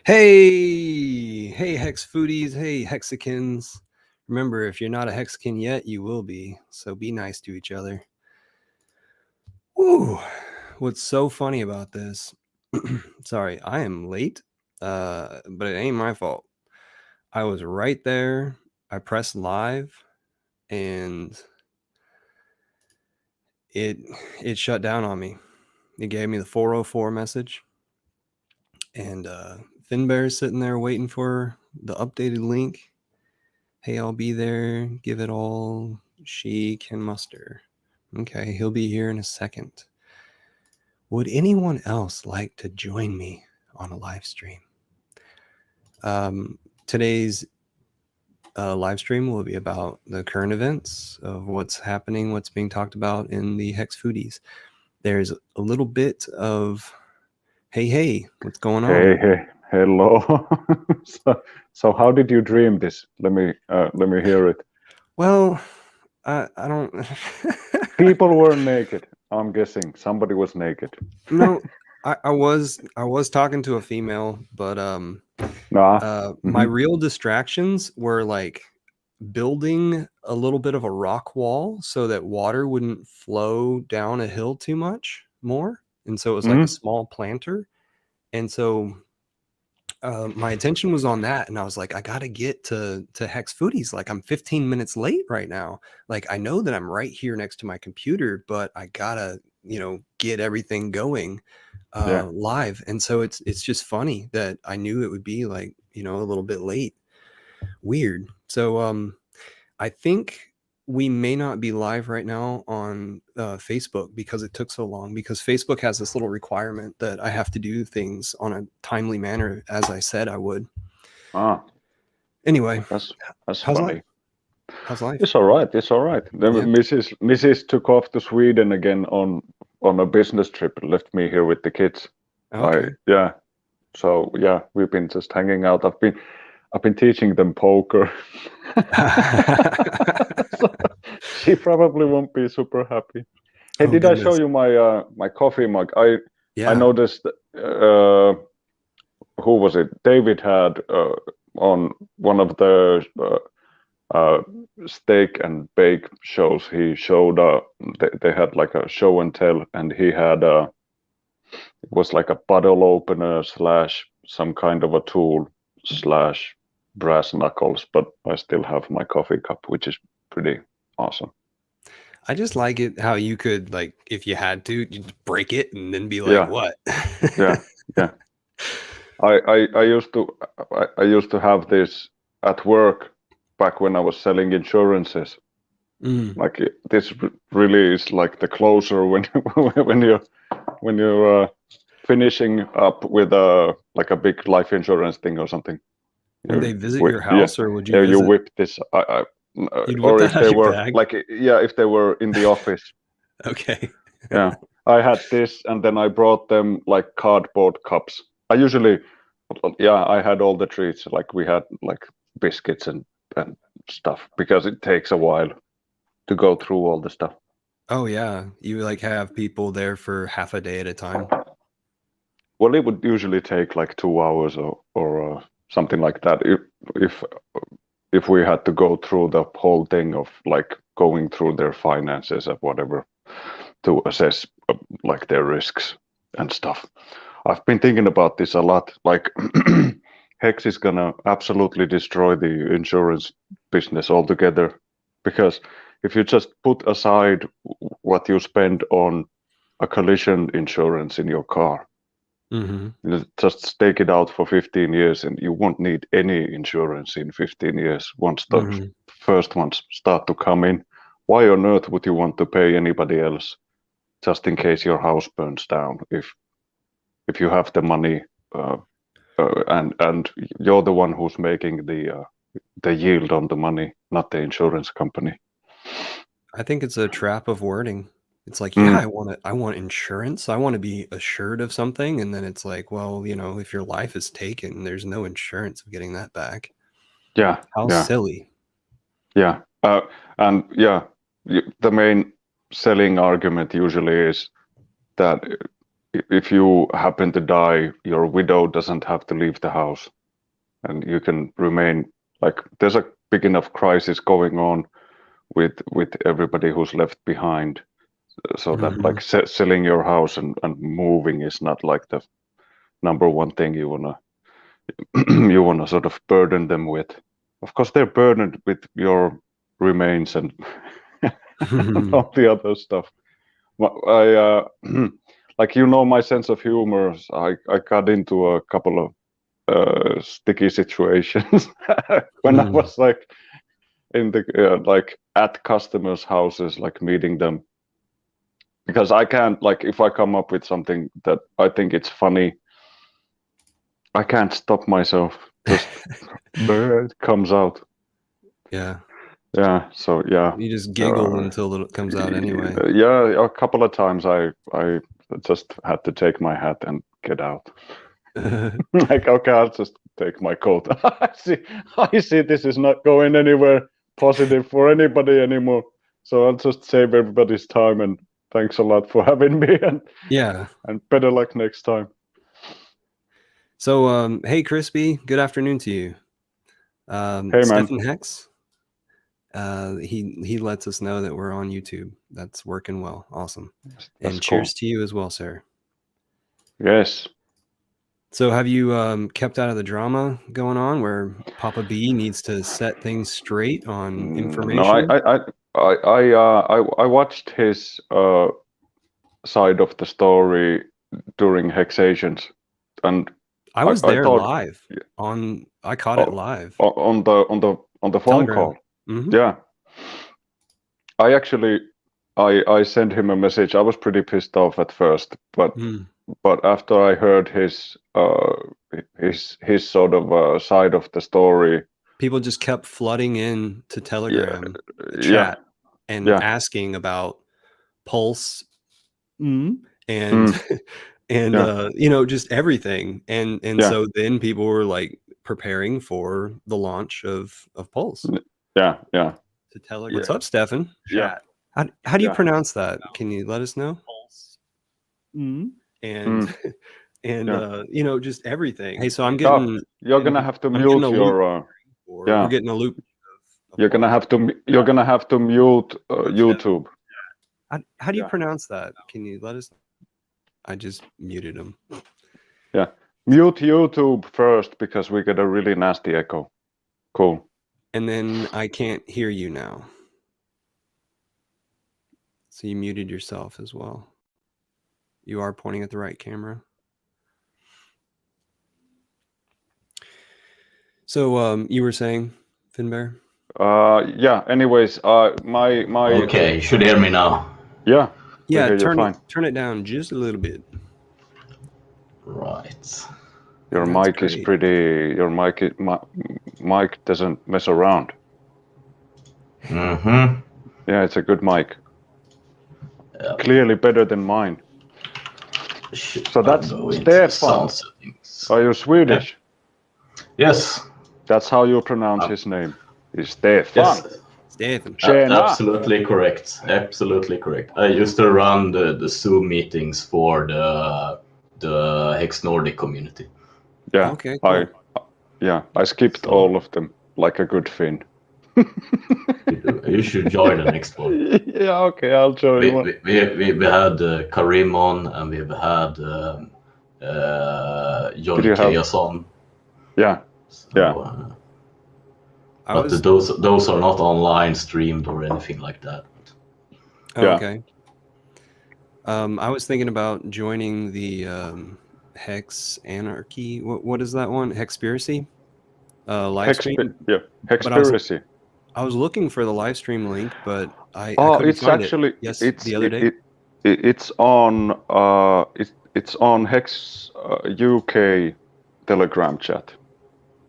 Hey, Hex foodies. Hey, Hexicans. Remember, if you're not a Hexican yet, you will be. So be nice to each other. Ooh, what's so funny about this? Sorry, I am late, but it ain't my fault. I was right there. I pressed live, and it shut down on me. It gave me the 404 message, and Finbear's sitting there waiting for the updated link. Hey, I'll be there. Give it all she can muster. Okay, he'll be here in a second. Would anyone else like to join me on a live stream? Today's live stream will be about the current events of what's happening, what's being talked about in the Hex Foodies. There's a little bit of, hey, what's going on? Hey, hello. so how did you dream this? Let me hear it. Well, I don't. People were naked. I'm guessing somebody was naked. No, I was talking to a female, but my real distractions were like building a little bit of a rock wall so that water wouldn't flow down a hill too much more, and so it was like a small planter, and so my attention was on that, and I was like, I gotta get to Hex Foodies. Like, I'm 15 minutes late right now. Like, I know that I'm right here next to my computer, but I gotta, get everything going live. And so it's just funny that I knew it would be like, a little bit late. Weird. So I think we may not be live right now on Facebook because it took so long, because Facebook has this little requirement that I have to do things on a timely manner, as I said I would. Anyway, that's how's funny. Life? How's life? It's all right. It's all right. Then Mrs. took off to Sweden again on a business trip. Left me here with the kids. Okay. So we've been just hanging out. I've been teaching them poker. So she probably won't be super happy. Hey, did I show you my my coffee mug? I noticed. Who was it? David had on one of the steak and bake shows. He showed they had like a show and tell, and he had it was like a bottle opener / some kind of a tool / brass knuckles, but I still have my coffee cup, which is pretty awesome. I just like it how you could, like, if you had to, you'd break it and then be like, what? yeah. I used to have this at work back when I was selling insurances. Like this really is like the closer when you're finishing up with like a big life insurance thing or something. Would they visit your house, or would you? You whip this. Or if they were if they were in the office. Okay. Yeah, I had this, and then I brought them like cardboard cups. I usually, I had all the treats. Like we had like biscuits and stuff, because it takes a while to go through all the stuff. Oh yeah, you like have people there for half a day at a time. Well, it would usually take like 2 hours or something like that. If we had to go through the whole thing of like going through their finances or whatever to assess like their risks and stuff. I've been thinking about this a lot. Like HEX is gonna absolutely destroy the insurance business altogether, because if you just put aside what you spend on a collision insurance in your car, just stake it out for 15 years, and you won't need any insurance in 15 years once the first ones start to come in. Why on earth would you want to pay anybody else just in case your house burns down if you have the money and you're the one who's making the yield on the money, not the insurance company? I think it's a trap of wording. It's like, I want insurance. I want to be assured of something. And then it's like, well, if your life is taken, there's no insurance of getting that back. Yeah. How silly. Yeah. The main selling argument usually is that if you happen to die, your widow doesn't have to leave the house, and you can remain like there's a big enough crisis going on with everybody who's left behind, so that like selling your house and moving is not like the number one thing you wanna sort of burden them with. Of course, they're burdened with your remains and all the other stuff. I like my sense of humor. I got into a couple of sticky situations when I was like in the like at customers' houses, like meeting them, because I can't, like, if I come up with something that I think it's funny, I can't stop myself. Just it comes out. Yeah. Yeah. So yeah. You just giggle until it comes out anyway. Yeah. A couple of times I just had to take my hat and get out. Like, okay, I'll just take my coat. I see this is not going anywhere positive for anybody anymore. So I'll just save everybody's time, and thanks a lot for having me, and and better luck next time. So hey Crispy, good afternoon to you. Hey Stefan HEX. He lets us know that we're on YouTube. That's working well. Awesome. And cheers to you as well, sir. Yes. So have you kept out of the drama going on where Papa B needs to set things straight on information? No, I watched his side of the story during Hexations, and I was there live on. I caught it live on the phone call. Yeah, I actually I sent him a message. I was pretty pissed off at first, but after I heard his sort of side of the story, people just kept flooding in to Telegram chat and asking about Pulse and just everything, and so then people were like preparing for the launch of Pulse. Yeah. To Telegram. What's up, Stefan? Yeah. How do you pronounce that? Can you let us know? Pulse. And just everything. Hey, so I'm getting. You're gonna have to mute your. We're getting a loop. You're gonna have to mute YouTube. How do you pronounce that? Can you let us? I just muted him. Yeah, mute YouTube first because we get a really nasty echo. Cool. And then I can't hear you now. So you muted yourself as well. You are pointing at the right camera. So you were saying, Finbear? Yeah. Anyways, my. Okay, you should hear me now. Yeah. Yeah. Turn it down just a little bit. Right. Your mic is pretty. Your mic doesn't mess around. Mm-hmm. Yeah, it's a good mic. Yep. Clearly better than mine. So that's Stefan. Are you Swedish? Yeah. Yes. That's how you pronounce his name. Is Stefan. Yes. Stefan. Absolutely correct. Absolutely correct. I used to run the Zoom meetings for the HEX Nordic community. Yeah. Okay. Cool. I skipped all of them like a good Finn. You should join the next one. Yeah, okay, I'll join. We had Karim on, and we've had Johnny Chaos on. Yeah, but those are not online streamed or anything like that. Okay. I was thinking about joining the Hex Anarchy. What is that one? Hexpiracy? Live stream? Yeah, Hexpiracy. I was looking for the live stream link, but I couldn't it's find actually it. Yes, the other day. It's on it's on Hex UK Telegram chat.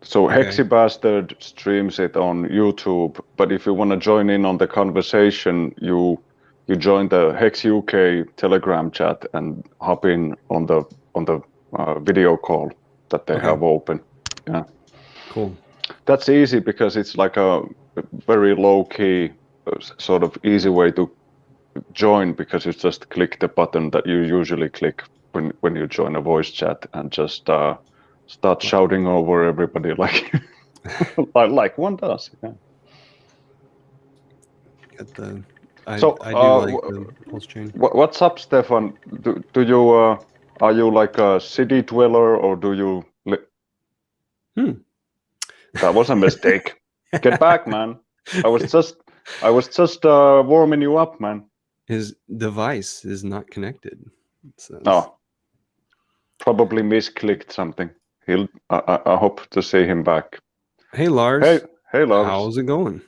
So Hexy Bastard streams it on YouTube, but if you want to join in on the conversation, you join the Hex UK Telegram chat and hop in on the video call that they have open. Yeah. Cool. That's easy because it's like a very low key sort of easy way to join, because you just click the button that you usually click when you join a voice chat and just start shouting over everybody like like one does. Yeah. I do like the pulse chain. What's up, Stefan? Do you are you like a city dweller, or do you? That was a mistake. Get back, man. I was just warming you up, man. His device is not connected. Oh, probably misclicked something. I hope to see him back. Hey, Lars. Hey, Lars. How's it going?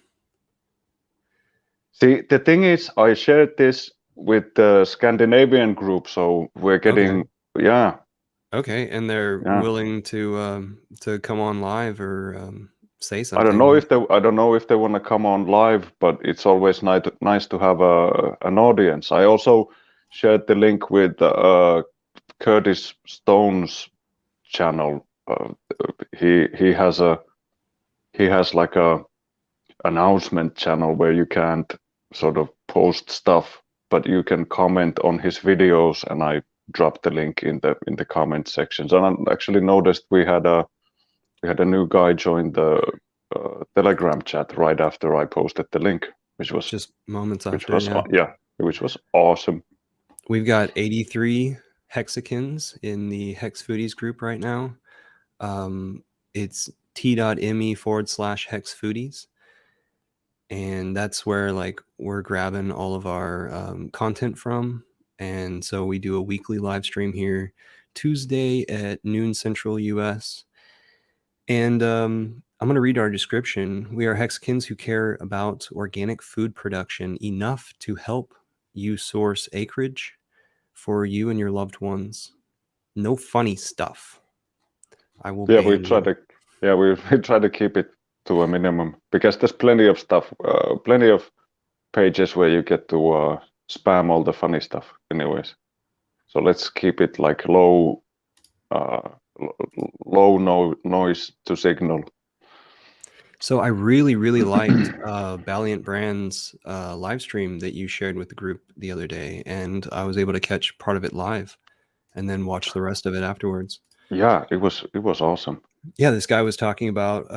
See, the thing is, I shared this with the Scandinavian group, so we're getting yeah. Okay, and they're willing to come on live or say something. I don't know if they want to come on live, but it's always nice to have an audience. I also shared the link with Curtis Stone's channel. He has like a announcement channel where you can't sort of post stuff, but you can comment on his videos, and I dropped the link in the comment sections. And I actually noticed we had a new guy join the Telegram chat right after I posted the link, which was just moments after. Which was awesome. We've got 83 hexagons in the Hex Foodies group right now. It's t.me/Hex Foodies. And that's where like we're grabbing all of our content from. And so we do a weekly live stream here Tuesday at noon Central US. And I'm going to read our description. We are hexagons who care about organic food production enough to help you source acreage for you and your loved ones. No funny stuff. I will. Yeah, we try to keep it to a minimum, because there's plenty of stuff, plenty of pages where you get to spam all the funny stuff anyways. So let's keep it like low noise to signal. So I really liked Valiant Brands live stream that you shared with the group the other day, and I was able to catch part of it live and then watch the rest of it afterwards. Yeah, it was awesome. Yeah, this guy was talking about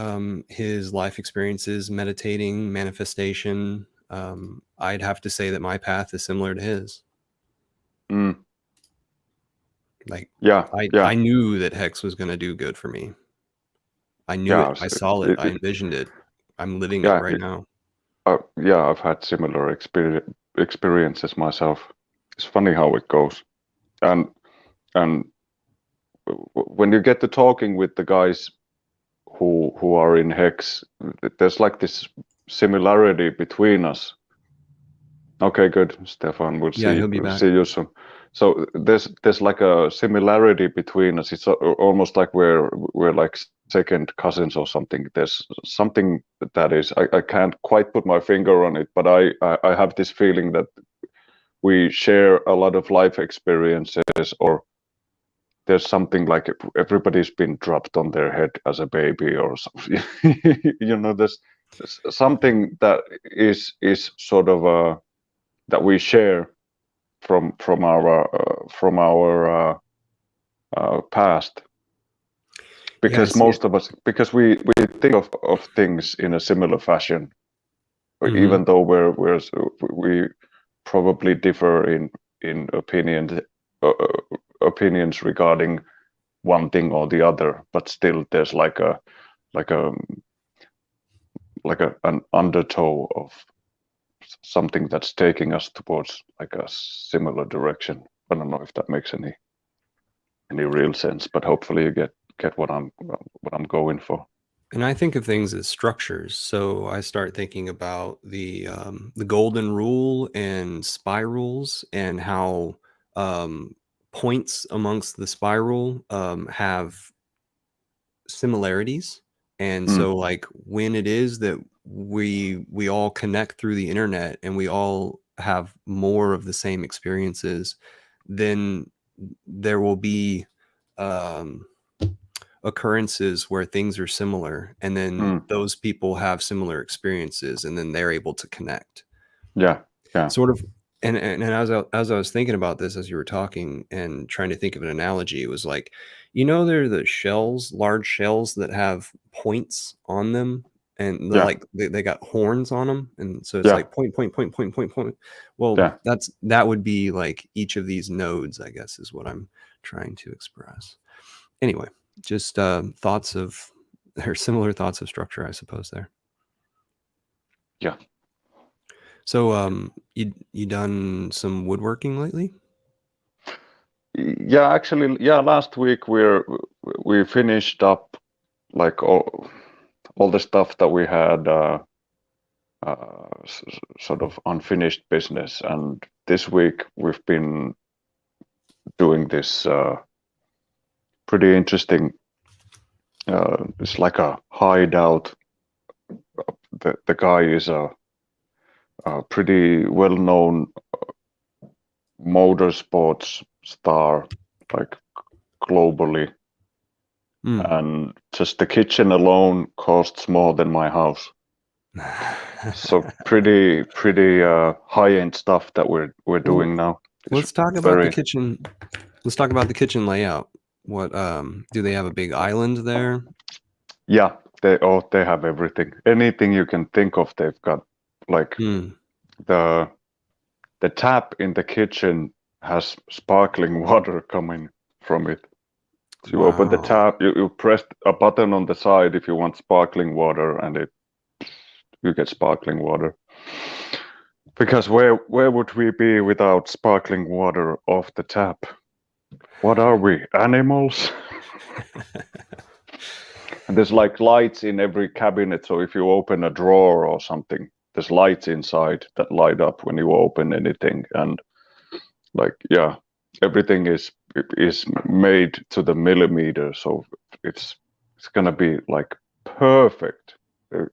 his life experiences, meditating, manifestation. I'd have to say that my path is similar to his. Like, I knew that Hex was going to do good for me. I knew it. I saw it. I envisioned it. I'm living it right now. I've had similar experiences myself. It's funny how it goes, and when you get to talking with the guys who are in Hex, there's like this similarity between us. Okay, good, Stefan. We'll see you soon. So there's like a similarity between us. It's almost like we're like second cousins or something. There's something that is, I can't quite put my finger on it, but I have this feeling that we share a lot of life experiences, or there's something like everybody's been dropped on their head as a baby or something. There's something that is sort of that we share from our past, because most of us, because we think of things in a similar fashion, even though we probably differ in opinions regarding one thing or the other, but still there's an undertow of something that's taking us towards like a similar direction. I don't know if that makes any real sense, but hopefully you get what I'm going for. And I think of things as structures. So I start thinking about the golden rule and spirals, and how points amongst the spiral have similarities. And so like when it is that we all connect through the internet and we all have more of the same experiences, then there will be occurrences where things are similar, and then those people have similar experiences, and then they're able to connect. Yeah. Sort of And as I was thinking about this as you were talking and trying to think of an analogy, it was like, there are the shells, large shells that have points on them, and Yeah. like they got horns on them, and so it's Yeah. like point. Well, Yeah. that would be like each of these nodes, I guess, is what I'm trying to express. Anyway, just thoughts of, or similar thoughts of structure, I suppose there. Yeah. So you done some woodworking lately? Yeah, actually, yeah, last week we finished up like all the stuff that we had sort of unfinished business, and this week we've been doing this pretty interesting. It's like a hideout. The guy is a pretty well-known motorsports star, like globally, and just the kitchen alone costs more than my house. So pretty high-end stuff that we're doing now. Let's talk about the kitchen. Let's talk about the kitchen layout. What do they have a big island there? Yeah, they have everything. Anything you can think of, they've got. Like the tap in the kitchen has sparkling water coming from it. So you open the tap, you press a button on the side if you want sparkling water, and you get sparkling water. Because where would we be without sparkling water off the tap? What are we, animals? And there's like lights in every cabinet, so if you open a drawer or something, there's lights inside that light up when you open anything, and like, yeah, everything is made to the millimeter, so it's gonna be like perfect.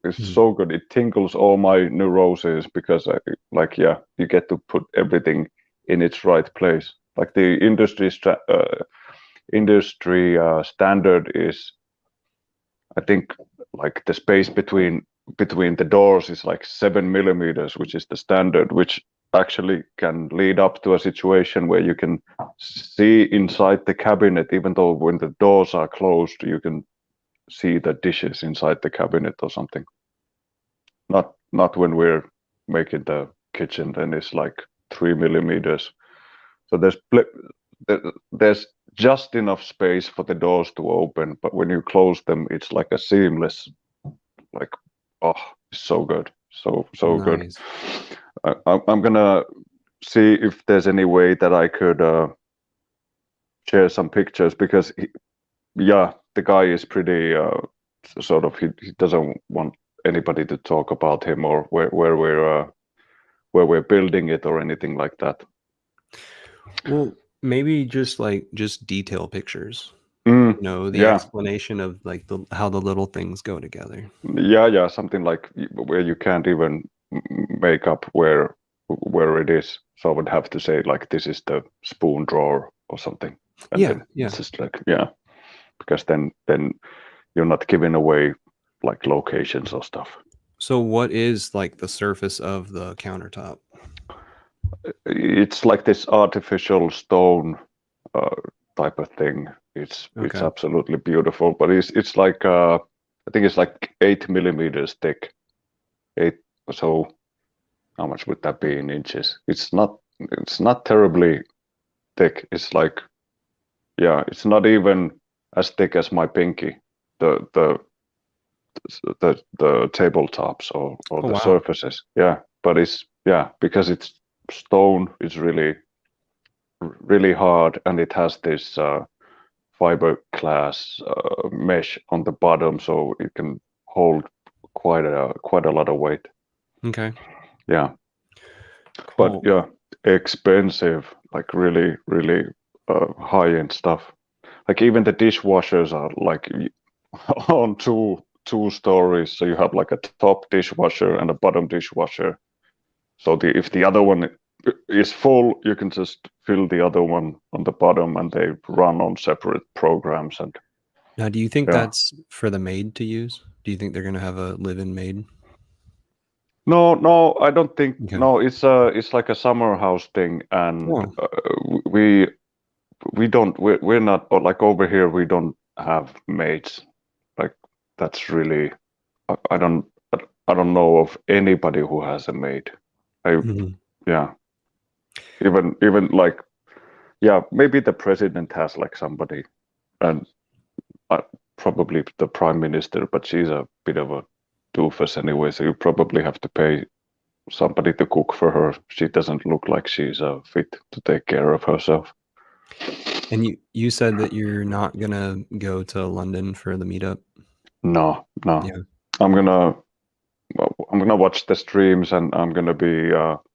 It's so good. It tingles all my neuroses because you get to put everything in its right place. Like the industry standard is, I think, like the space between the doors is like 7 millimeters, which is the standard, which actually can lead up to a situation where you can see inside the cabinet, even though when the doors are closed, you can see the dishes inside the cabinet or something. Not when we're making the kitchen, then it's like 3 millimeters. So there's just enough space for the doors to open, but when you close them, it's like a seamless, like, oh, it's so good, so nice. Good. I'm gonna see if there's any way that I could share some pictures, because the guy is pretty sort of, he doesn't want anybody to talk about him or where we're building it or anything like that. Well, maybe just detail pictures. The explanation of like how the little things go together. Yeah, something like where you can't even make up where it is. So I would have to say like, this is the spoon drawer or something. And then it's just like, because then you're not giving away like locations or stuff. So what is like the surface of the countertop? It's like this artificial stone type of thing. It's absolutely beautiful, but it's like I think it's like 8 millimeters thick. So how much would that be in inches? It's not terribly thick. It's like, it's not even as thick as my pinky. The tabletops or the surfaces. Yeah, but it's because it's stone. It's really hard, and it has this fiberglass mesh on the bottom, so it can hold quite a lot of weight. Okay. Yeah. Cool. But expensive, like really high-end stuff. Like even the dishwashers are like on two stories, so you have like a top dishwasher and a bottom dishwasher. So if the other one is full, you can just fill the other one on the bottom, and they run on separate programs. And now, do you think that's for the maid to use? Do you think they're going to have a live-in maid? No, I don't think. Okay. No, it's like a summer house thing, and Oh. we're not, or like over here we don't have maids. Like that's really, I don't know of anybody who has a maid. Yeah, even like, yeah, maybe the president has like somebody, and probably the prime minister, but she's a bit of a doofus anyway, so you probably have to pay somebody to cook for her. She doesn't look like she's fit to take care of herself. And you said that you're not gonna go to London for the meetup? No. Yeah. I'm gonna watch the streams, and I'm gonna be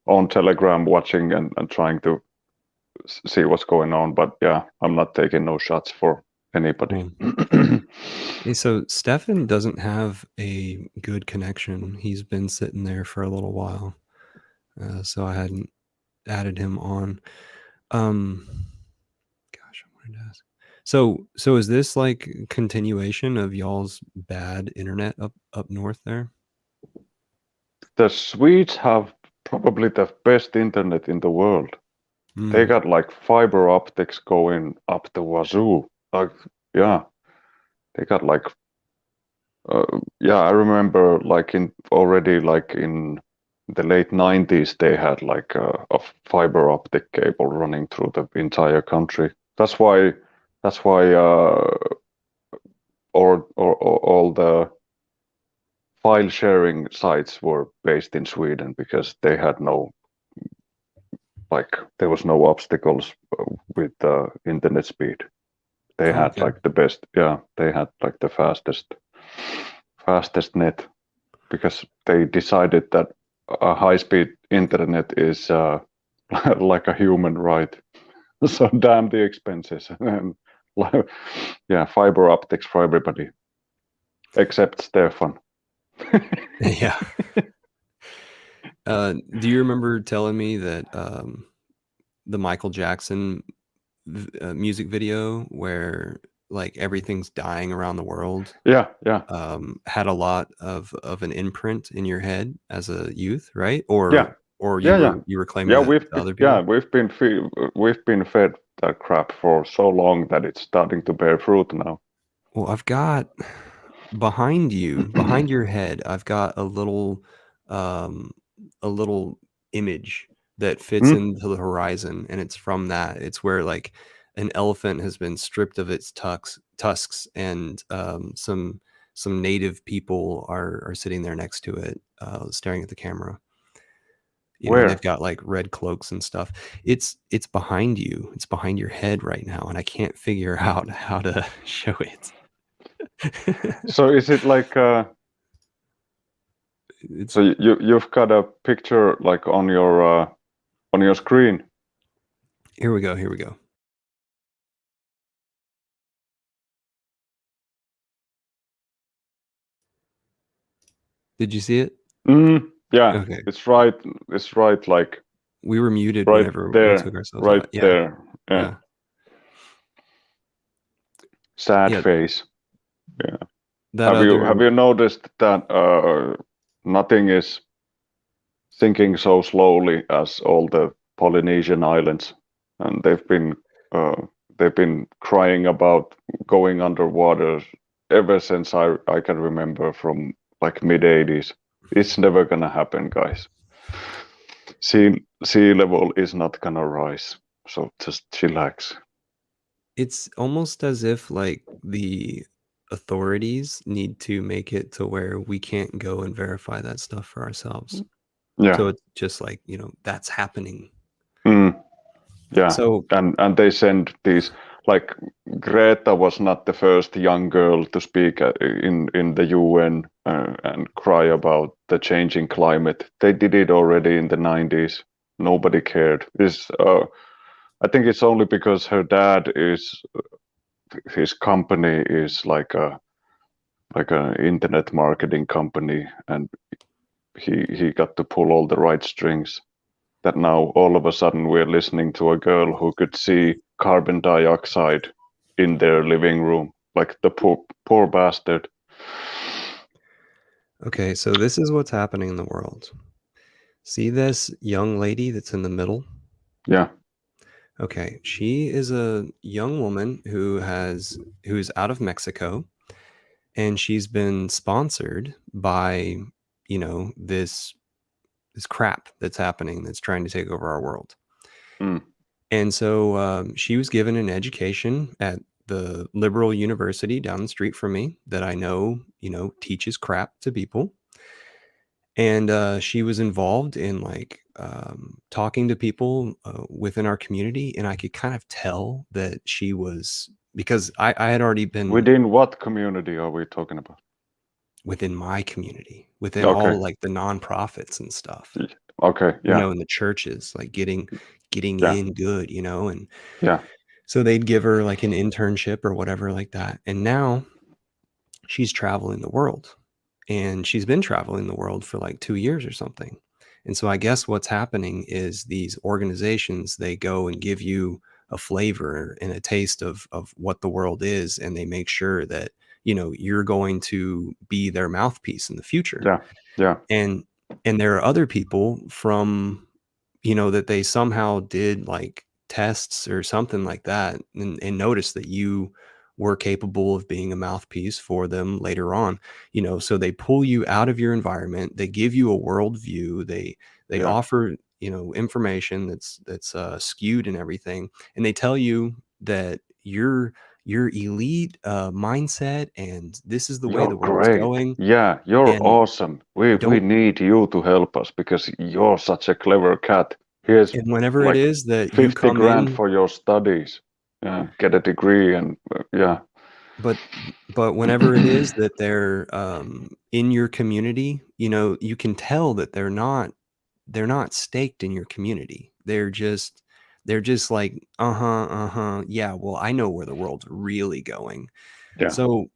on Telegram watching and trying to see what's going on. But yeah, I'm not taking no shots for anybody. Hey, so Stefan doesn't have a good connection. He's been sitting there for a little while, so I hadn't added him on. Gosh, I wanted to ask. So is this like continuation of y'all's bad internet up north there? The Swedes have probably the best internet in the world. They got like fiber optics going up the wazoo. Like, yeah, they got like, yeah, I remember like in the late 90s, they had like a fiber optic cable running through the entire country. That's why all the file sharing sites were based in Sweden, because they had there was no obstacles with the internet speed. They had like the best, yeah, they had like the fastest net, because they decided that a high-speed internet is like a human right. So damn the expenses. And yeah, fiber optics for everybody except Stefan. Yeah. Do you remember telling me that the Michael Jackson music video where like everything's dying around the world? Yeah. Had a lot of an imprint in your head as a youth, right? Or you were claiming that to other people? Yeah, we've been fed that crap for so long that it's starting to bear fruit now. Well, I've got behind your head, I've got a little image that fits into the horizon, and it's from that. It's where like an elephant has been stripped of its tusks, and some native people are sitting there next to it, staring at the camera. You know, they've got like red cloaks and stuff. It's behind you. It's behind your head right now, and I can't figure out how to show it. So is it like so you've got a picture like on your screen? Here we go. Did you see it? Yeah. Okay. It's right like we were muted right whenever there, we took ourselves right out. Yeah. There. Yeah. Sad face. Yeah. Have you noticed that nothing is sinking so slowly as all the Polynesian islands, and they've been crying about going underwater ever since I can remember, from like mid-80s. It's never gonna happen, guys. Sea level is not gonna rise, so just chillax. It's almost as if like the authorities need to make it to where we can't go and verify that stuff for ourselves. Yeah. So it's just like, you know, that's happening. Yeah. So and they send these, like Greta was not the first young girl to speak in the UN and cry about the changing climate. They did it already in the 90s. Nobody cared. I think it's only because her dad his company is like an internet marketing company, and he got to pull all the right strings, that now all of a sudden we're listening to a girl who could see carbon dioxide in their living room. Like the poor bastard. Okay, so this is what's happening in the world. See this young lady that's in the middle? Yeah. Okay, she is a young woman who's out of Mexico, and she's been sponsored by, you know, this crap that's happening that's trying to take over our world. And so she was given an education at the liberal university down the street from me that I know, you know, teaches crap to people. And she was involved in like talking to people within our community, and I could kind of tell that she was, because I had already been Within what community are we talking about? within my community, within all like the nonprofits and stuff. Okay, yeah. You know, in the churches, like getting in good, you know, and yeah. So they'd give her like an internship or whatever like that. And now she's traveling the world, and she's been traveling the world for like 2 years or something. And so I guess what's happening is these organizations, they go and give you a flavor and a taste of what the world is, and they make sure that, you know, you're going to be their mouthpiece in the future. Yeah. And there are other people from, you know, that they somehow did like tests or something like that, and noticed that you were capable of being a mouthpiece for them later on, you know. So they pull you out of your environment, they give you a worldview, they offer, you know, information that's skewed and everything, and they tell you that you're elite mindset, and this is the way the world's going. Yeah, you're And awesome. We need you to help us because you're such a clever cat. Here's and whenever like it is that 50 you come grand in for your studies. Yeah, get a degree and but whenever it is that they're in your community, you know, you can tell that they're not staked in your community. They're just like, yeah, well, I know where the world's really going. Yeah. So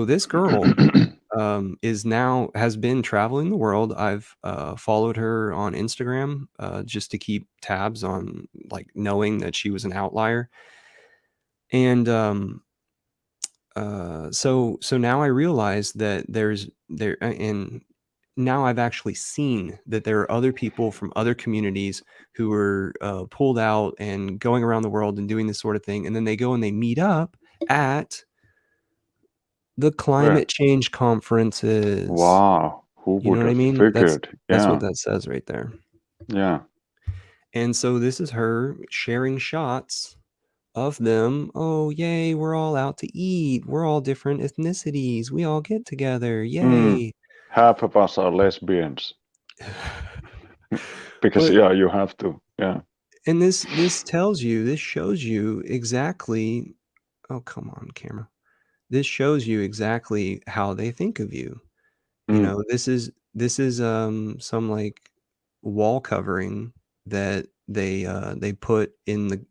this girl has been traveling the world. I've followed her on Instagram just to keep tabs on, like, knowing that she was an outlier. And so now I realize that and now I've actually seen that there are other people from other communities who are pulled out and going around the world and doing this sort of thing, and then they go and they meet up at the climate change conferences. Wow, who You know would what I have mean? figured? That's what that says right there. Yeah. And so this is her sharing shots of them. Oh, yay, we're all out to eat. We're all different ethnicities. We all get together. Yay. Half of us are lesbians. Because you have to. Yeah. And this shows you exactly, oh, come on, camera. This shows you exactly how they think of you. You know, this is some like wall covering that they put in the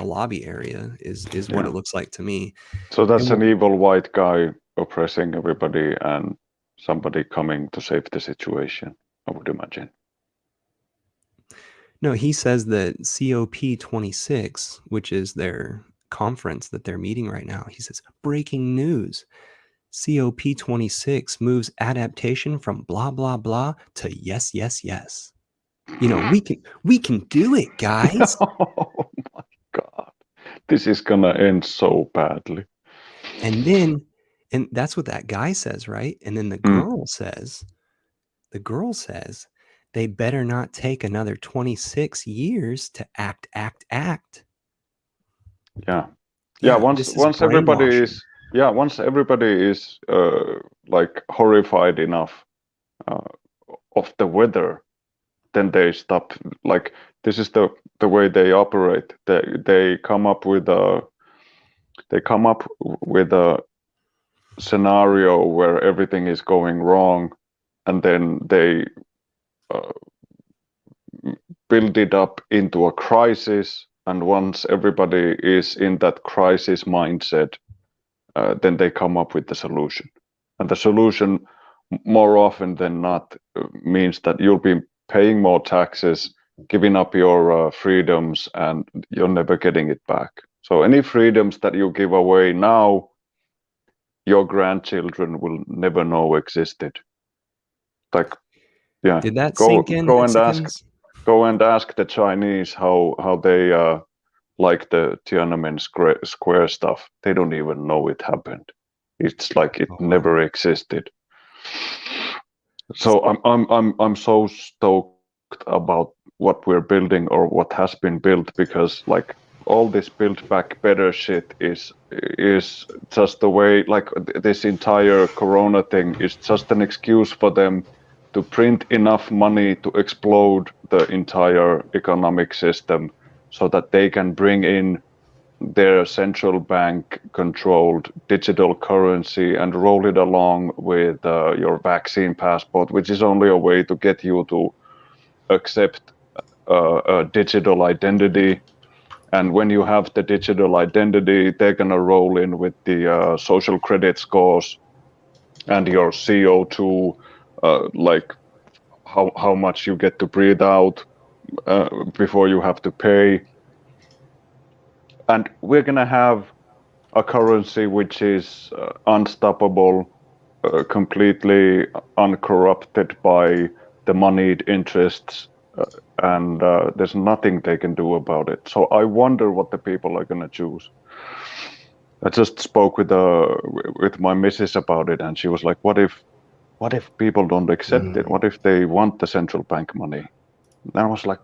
lobby area is what it looks like to me. So that's an evil white guy oppressing everybody and somebody coming to save the situation, I would imagine. No, he says that COP26, which is their conference that they're meeting right now, he says, breaking news. COP26 moves adaptation from blah, blah, blah to yes, yes, yes. You know, we can do it, guys. Oh my God. This is gonna end so badly. And that's what that guy says, right? And then the girl says, they better not take another 26 years to act. Yeah. Once everybody is like horrified enough of the weather, then they stop. Like, this is the way they operate. They come up with a scenario where everything is going wrong, and then they build it up into a crisis. And once everybody is in that crisis mindset, then they come up with the solution. And the solution, more often than not, means that you'll be paying more taxes, giving up your freedoms, and you're never getting it back. So any freedoms that you give away now, your grandchildren will never know existed. Like, yeah. Did that sink in, Mexicans? Go and ask the Chinese how they like the Tiananmen Square stuff. They don't even know it happened. It's like it never existed. So I'm so stoked about what we're building or what has been built, because like all this build back better shit is just the way, like this entire corona thing is just an excuse for them to print enough money to explode the entire economic system so that they can bring in their central bank controlled digital currency and roll it along with your vaccine passport, which is only a way to get you to accept a digital identity. And when you have the digital identity, they're going to roll in with the social credit scores and your CO2, like how much you get to breathe out before you have to pay. And we're going to have a currency which is unstoppable, completely uncorrupted by the moneyed interests, and there's nothing they can do about it. So I wonder what the people are going to choose. I just spoke with my missus about it, and she was like, what if people don't accept it? What if they want the central bank money? And I was like,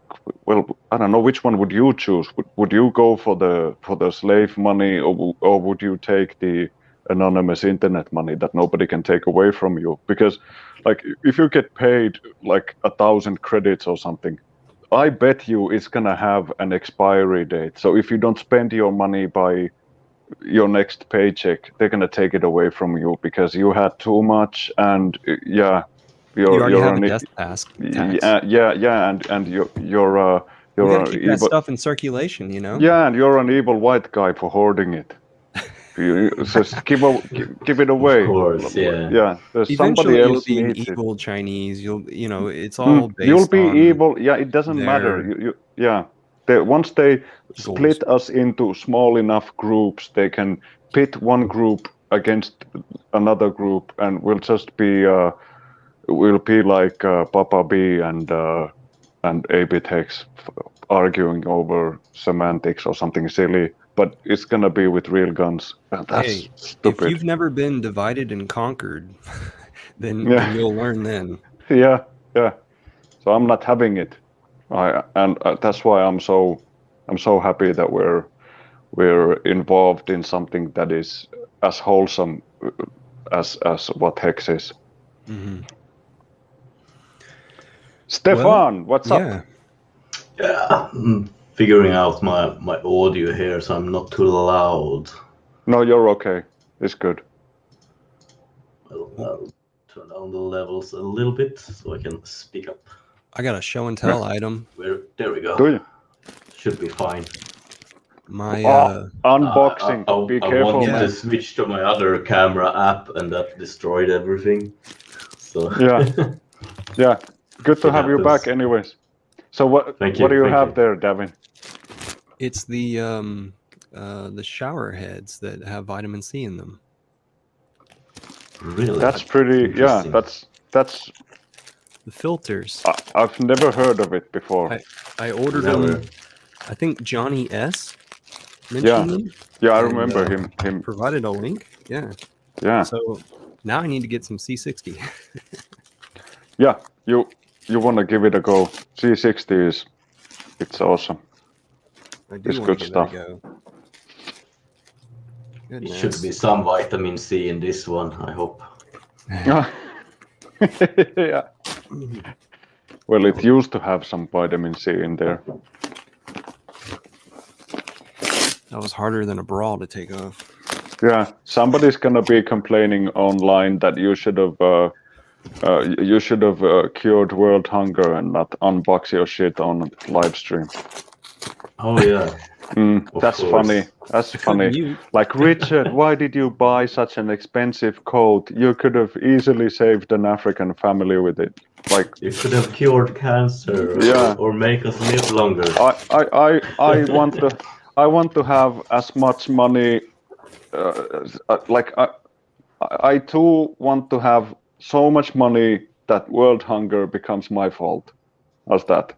well, I don't know, which one would you choose? Would you go for the slave money, or would you take the anonymous internet money that nobody can take away from you? Because like if you get paid like 1,000 credits or something, I bet you it's gonna have an expiry date. So if you don't spend your money by your next paycheck, they're gonna take it away from you because you had too much, and yeah. You already have a death tax. Yeah, and you're you gotta keep that stuff in circulation, you know. Yeah, and you're an evil white guy for hoarding it. You just give it away. Of course, yeah. Yeah, there's Eventually somebody else you'll be needs an evil it. Chinese. It's all based. You'll be on evil. Yeah, it doesn't matter. Once they split us into small enough groups, they can pit one group against another group, and we'll just be. We'll be like Papa B and A-Bit HEX arguing over semantics or something silly, but it's gonna be with real guns. That's stupid. If you've never been divided and conquered, then you'll learn then. Yeah. So I'm not having it, and that's why I'm so happy that we're involved in something that is as wholesome as what HEX is. Mm-hmm. Stefan, what's up? Yeah, I'm figuring out my audio here, so I'm not too loud. No, you're okay. It's good. I'll turn down the levels a little bit so I can speak up. I got a show and tell item. There we go. Do you? Should be fine. My unboxing. Be careful. I wanted to switch to my other camera app, and that destroyed everything. So yeah. Good to have you back, anyways. So what do you have there, Davin? It's the shower heads that have vitamin C in them. Really? That's pretty. Yeah, that's the filters. I've never heard of it before. I ordered them. I think Johnny S. mentioned them. Yeah, I remember him provided a link. Yeah. So now I need to get some C60. Yeah, you want to give it a go. C60 it's awesome. It's good stuff. It should be some vitamin C in this one, I hope. Yeah. Well, it used to have some vitamin C in there. That was harder than a bra to take off. Yeah, somebody's gonna be complaining online that you should have cured world hunger and not unbox your shit on live stream. Oh yeah. That's funny. That's funny. Like, Richard, why did you buy such an expensive coat? You could have easily saved an African family with it. Like, you could have cured cancer or make us live longer. I want to have as much money. I too want to have so much money that world hunger becomes my fault. How's that?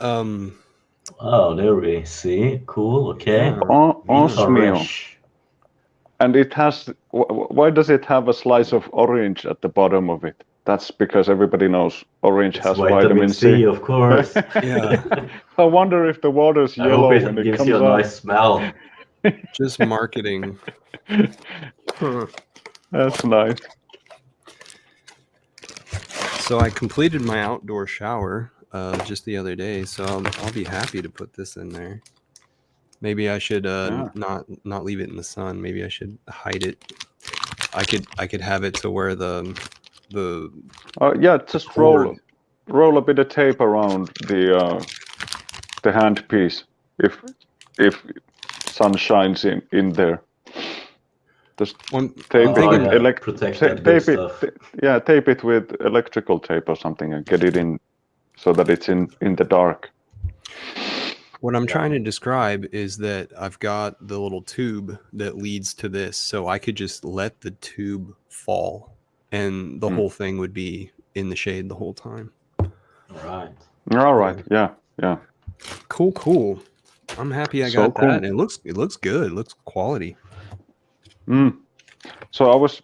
Oh, there we see. Cool. Okay. Yeah. And it has. Why does it have a slice of orange at the bottom of it? That's because everybody knows orange has vitamin C. Of course. Yeah. I wonder if the water's yellow when it gives comes you a out. nice smell. Just marketing. That's nice. So I completed my outdoor shower just the other day, so I'll be happy to put this in there. Maybe I should not leave it in the sun. Maybe I should hide it. I could have it to where the just roll a bit of tape around the handpiece if sun shines in there. Just tape it with electrical tape or something and get it in so that it's in the dark. What I'm trying to describe is that I've got the little tube that leads to this, so I could just let the tube fall and the whole thing would be in the shade the whole time. All right. Yeah. Cool. I'm happy I got that. And it looks good. It looks quality. So I was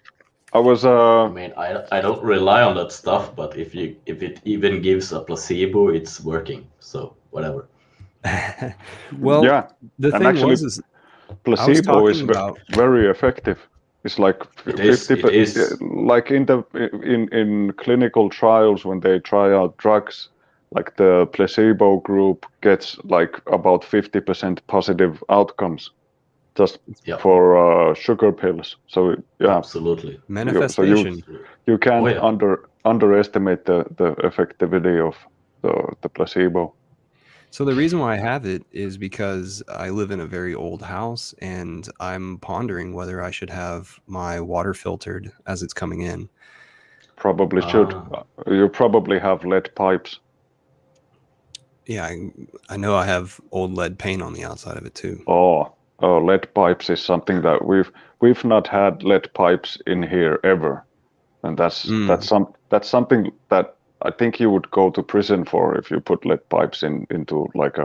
I mean, I don't rely on that stuff, but if it even gives a placebo, it's working. So whatever. Well, yeah. The thing actually, is placebo is very effective. It's like 50%. Like in clinical trials when they try out drugs, like the placebo group gets like about 50% positive outcomes just for sugar pills. So absolutely manifestation. So you can't underestimate the effectivity of the placebo. So the reason why I have it is because I live in a very old house and I'm pondering whether I should have my water filtered as it's coming in. Probably should. You probably have lead pipes. Yeah, I know I have old lead paint on the outside of it too. Oh, lead pipes is something that we've not had lead pipes in here ever, and that's something that I think you would go to prison for if you put lead pipes into like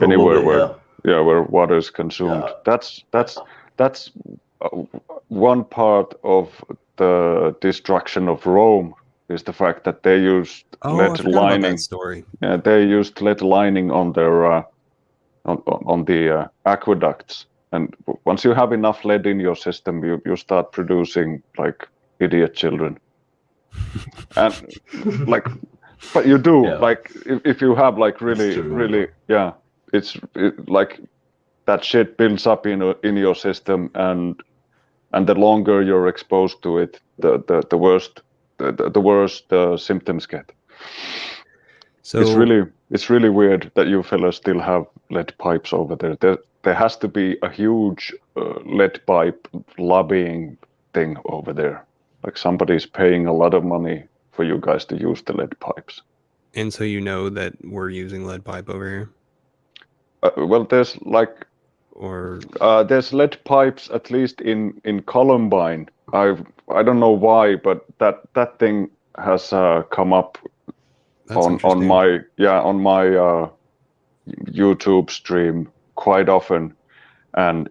anywhere where water is consumed. Yeah. That's one part of the destruction of Rome is the fact that they used lead lining. Yeah, they used lead lining on their on the aqueducts, and once you have enough lead in your system, you start producing like idiot children. And like, but you do like if you have like really it's like that shit builds up in your system, and the longer you're exposed to it, the worse the symptoms get. So it's really weird that you fellas still have lead pipes over there. There has to be a huge lead pipe lobbying thing over there. Like somebody's paying a lot of money for you guys to use the lead pipes. And so you know that we're using lead pipe over here? Well, there's like there's lead pipes at least in Columbine. I don't know why, but that thing has come up on my YouTube stream quite often, and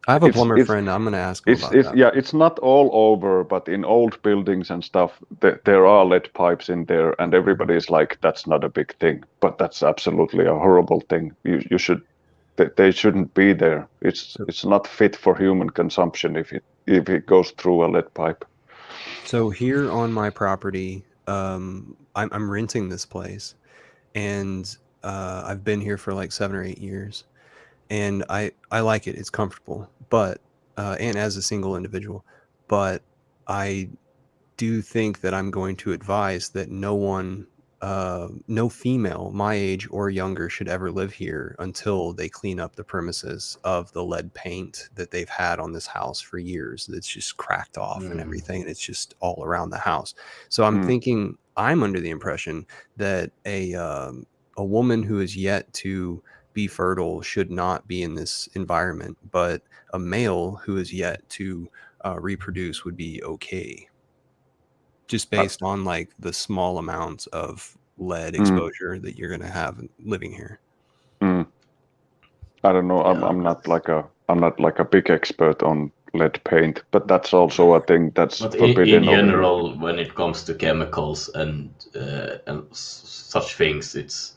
I have a plumber friend. I'm going to ask him about that. Yeah, it's not all over, but in old buildings and stuff, there are lead pipes in there, and everybody's like, "That's not a big thing," but that's absolutely a horrible thing. You should, they shouldn't be there. It's not fit for human consumption if it goes through a lead pipe. So here on my property, I'm renting this place, and I've been here for like 7 or 8 years. And I like it. It's comfortable, but and as a single individual, but I do think that I'm going to advise that no female my age or younger should ever live here until they clean up the premises of the lead paint that they've had on this house for years. It's just cracked off and everything, and it's just all around the house. So I'm thinking, I'm under the impression that a woman who is yet to be fertile should not be in this environment, but a male who is yet to reproduce would be okay, just based on like the small amounts of lead exposure that you're going to have living here. I don't know. Yeah, I'm not like a big expert on lead paint, but that's also a thing that's forbidden in over general, when it comes to chemicals and such things, it's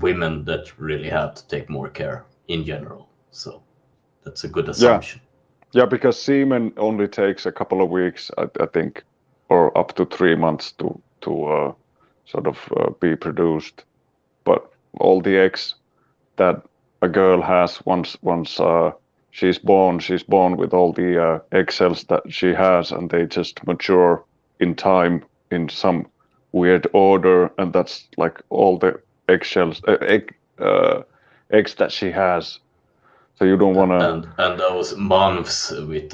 women that really have to take more care in general. So that's a good assumption. Yeah, because semen only takes a couple of weeks, I think, or up to 3 months to sort of be produced. But all the eggs that a girl has once she's born with all the egg cells that she has, and they just mature in time in some weird order, and that's like all the eggshells, eggs that she has. So you don't want to. And those months with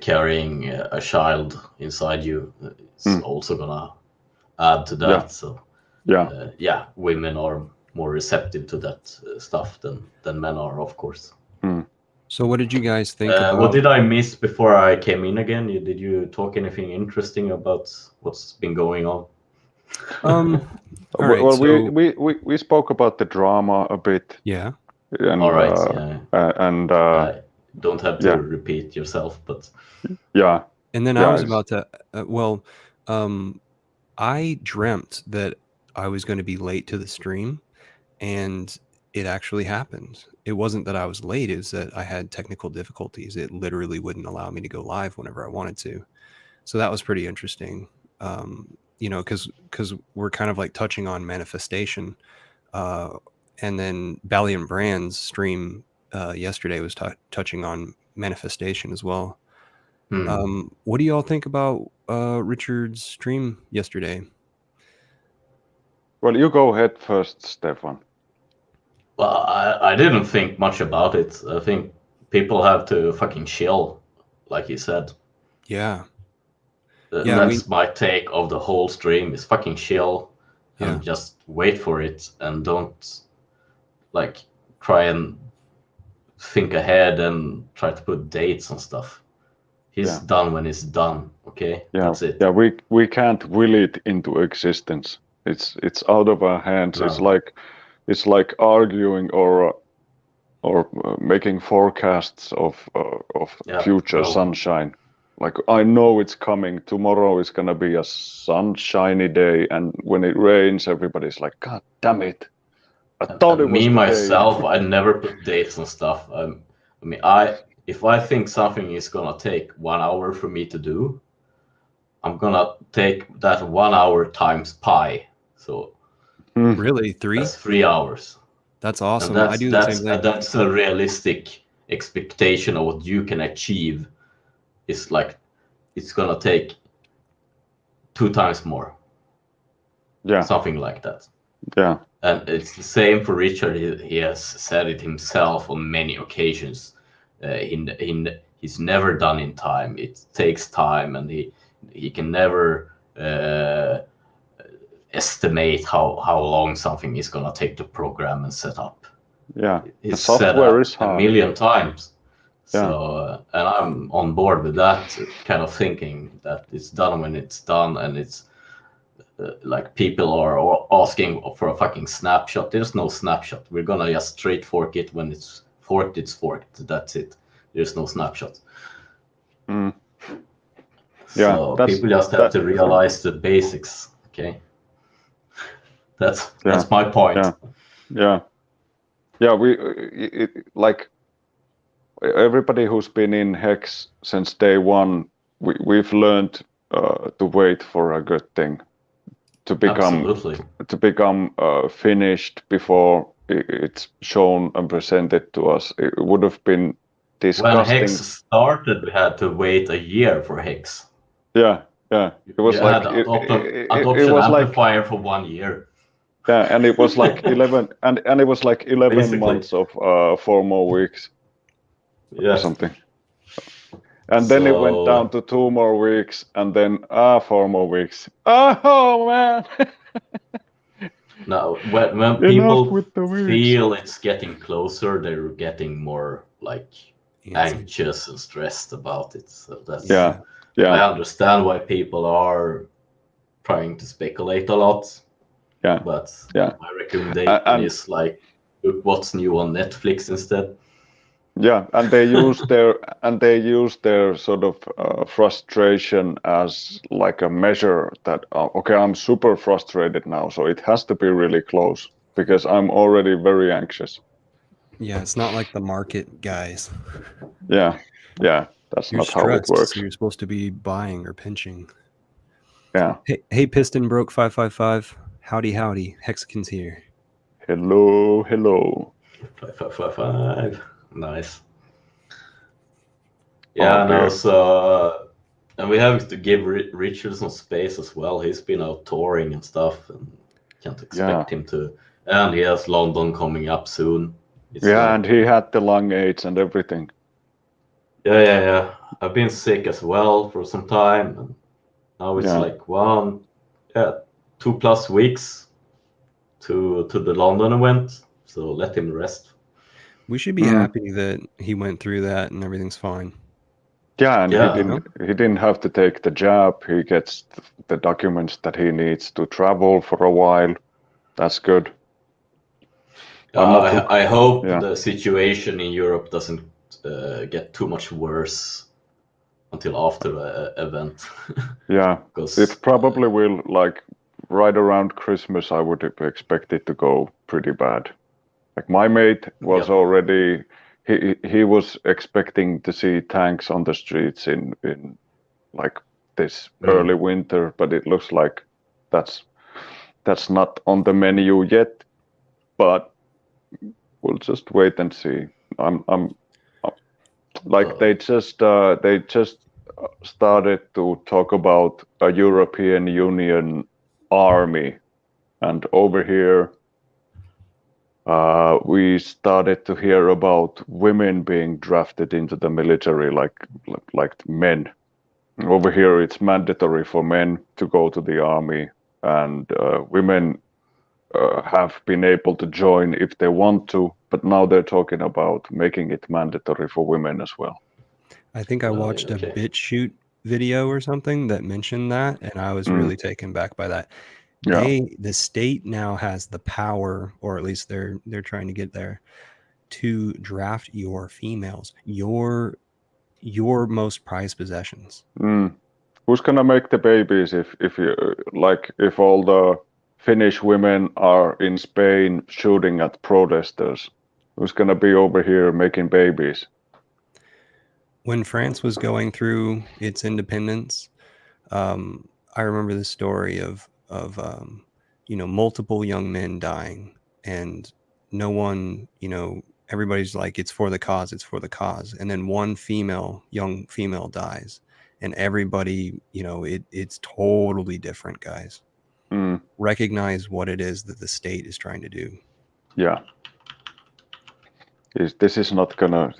carrying a child inside you, it's also gonna add to that. Yeah. So yeah, women are more receptive to that stuff than men are, of course. So what did you guys think about... What did I miss before I came in again? Did you talk anything interesting about what's been going on? All right, well, so... we spoke about the drama a bit. Yeah. And, all right. And don't have to repeat yourself, but yeah. And then I was about to. I dreamt that I was going to be late to the stream, and it actually happened. It wasn't that I was late; it was that I had technical difficulties. It literally wouldn't allow me to go live whenever I wanted to. So that was pretty interesting. You know, because we're kind of like touching on manifestation. And then Valiant Brand's stream yesterday was touching on manifestation as well. What do y'all think about Richard's stream yesterday? Well, you go ahead first, Stefan. Well, I didn't think much about it. I think people have to fucking chill, like he said. Yeah. That's my take of the whole stream, is fucking chill and just wait for it, and don't like try and think ahead and try to put dates on stuff. He's done when it's done. Okay, that's it. Yeah, we can't will it into existence. It's out of our hands. No. It's like arguing or making forecasts of future sunshine. Like, I know it's coming. Tomorrow is gonna be a sunshiny day, and when it rains, everybody's like, "God damn it! I thought it was me the myself. day." I never put dates on stuff. I mean, if I think something is gonna take 1 hour for me to do, I'm gonna take that 1 hour times pi. So really 3? That's 3 hours. That's awesome. I do the same thing. That's a realistic expectation of what you can achieve. It's like it's gonna take 2 times more. Yeah. Something like that. Yeah. And it's the same for Richard. He has said it himself on many occasions. He's never done in time. It takes time, and he can never estimate how long something is gonna take to program and set up. Yeah, It's software is hard. hard. 1 million times. Yeah. So and I'm on board with that kind of thinking, that it's done when it's done, and it's like people are asking for a fucking snapshot. There's no snapshot. We're gonna just straight fork it. When it's forked, it's forked. That's it. There's no snapshot. Yeah, so people just have to realize the basics. Okay, that's my point. Yeah. Like everybody who's been in HEX since day one, we've learned to wait for a good thing to become finished before it's shown and presented to us. It would have been disgusting. When HEX started, we had to wait a year for HEX. Yeah. It was like adoption amplifier for 1 year. Yeah, and it was like 11, and it was like 11 Basically. months of 4 more weeks. Yeah. Or something. And then it went down to 2 more weeks, and then 4 more weeks. Oh man! Now, when people feel it's getting closer, they're getting more like anxious and stressed about it. So that's yeah. I understand why people are trying to speculate a lot. Yeah. But yeah. my recommendation is like look what's new on Netflix instead. Yeah, and they use their sort of frustration as like a measure that okay, I'm super frustrated now, so it has to be really close because I'm already very anxious. Yeah, it's not like the market guys. Yeah, that's You're not how it stressed, works. so you're supposed to be buying or pinching. Yeah. Hey, Piston broke 555. Howdy, Hexicans here. Hello. 555. Nice. Oh, Yeah, no, so and we have to give Richard some space as well. He's been out touring and stuff, and can't expect him to. And he has London coming up soon. It's and he had the lung AIDS and everything. Yeah. I've been sick as well for some time, and now it's like 2+ weeks to the London event. So let him rest. We should be happy that he went through that and everything's fine. Yeah, and he didn't have to take the jab. He gets the documents that he needs to travel for a while. That's good. I hope the situation in Europe doesn't get too much worse until after the event. Yeah, it probably will. Like right around Christmas, I would expect it to go pretty bad. Like my mate was already, he was expecting to see tanks on the streets in like this early winter, but it looks like that's not on the menu yet. But we'll just wait and see. I'm like they just started to talk about a European Union army, and over here we started to hear about women being drafted into the military like men. Over here it's mandatory for men to go to the army, and women have been able to join if they want to, but now they're talking about making it mandatory for women as well. I think I watched a BitChute video or something that mentioned that, and I was really taken back by that. The state now has the power, or at least they're trying to get there, to draft your females, your most prized possessions. Who's gonna make the babies if you like if all the Finnish women are in Spain shooting at protesters? Who's gonna be over here making babies? When France was going through its independence, I remember the story of multiple young men dying, and no one, everybody's like, it's for the cause, and then one young female dies, and everybody, it's totally different, guys. Recognize what it is that the state is trying to do. Yeah. This is not gonna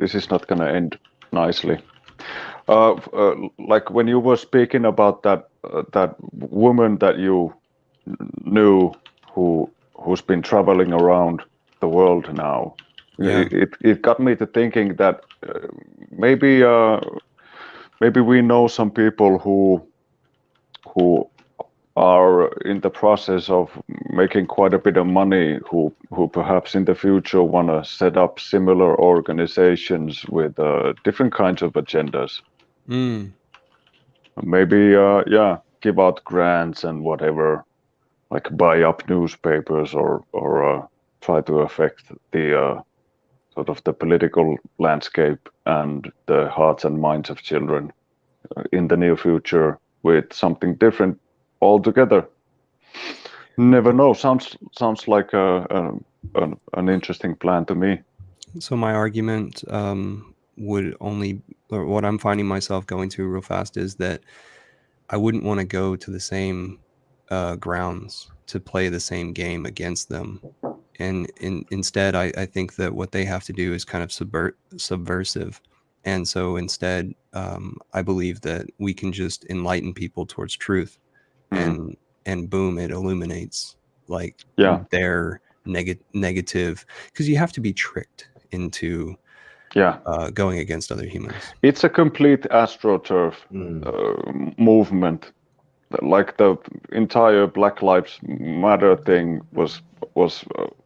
end nicely. Like when you were speaking about that woman that you knew who's been traveling around the world now, it got me to thinking that maybe we know some people who are in the process of making quite a bit of money who perhaps in the future want to set up similar organizations with different kinds of agendas. Maybe give out grants and whatever, like buy up newspapers or try to affect the sort of the political landscape and the hearts and minds of children in the near future with something different altogether. Never know. Sounds like an interesting plan to me. So my argument would only, or what I'm finding myself going to real fast, is that I wouldn't want to go to the same grounds to play the same game against them. And instead, I think that what they have to do is kind of subversive. And so instead, I believe that we can just enlighten people towards truth, and boom, it illuminates their negative, because you have to be tricked into going against other humans. It's a complete AstroTurf movement. Like the entire Black Lives Matter thing was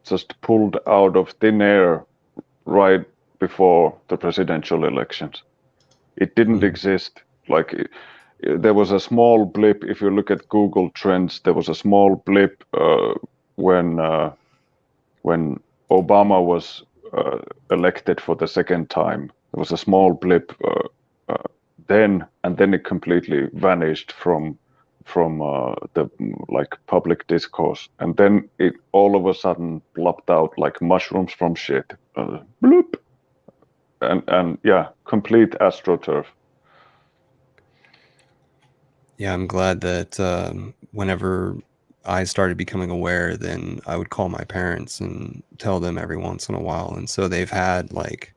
just pulled out of thin air right before the presidential elections. It didn't exist. Like there was a small blip. If you look at Google Trends, there was a small blip when Obama was elected for the second time. There was a small blip then, and then it completely vanished from the like public discourse, and then it all of a sudden plopped out like mushrooms from shit. Bloop. And yeah, complete AstroTurf. Yeah, I'm glad that whenever I started becoming aware, then I would call my parents and tell them every once in a while. And so they've had like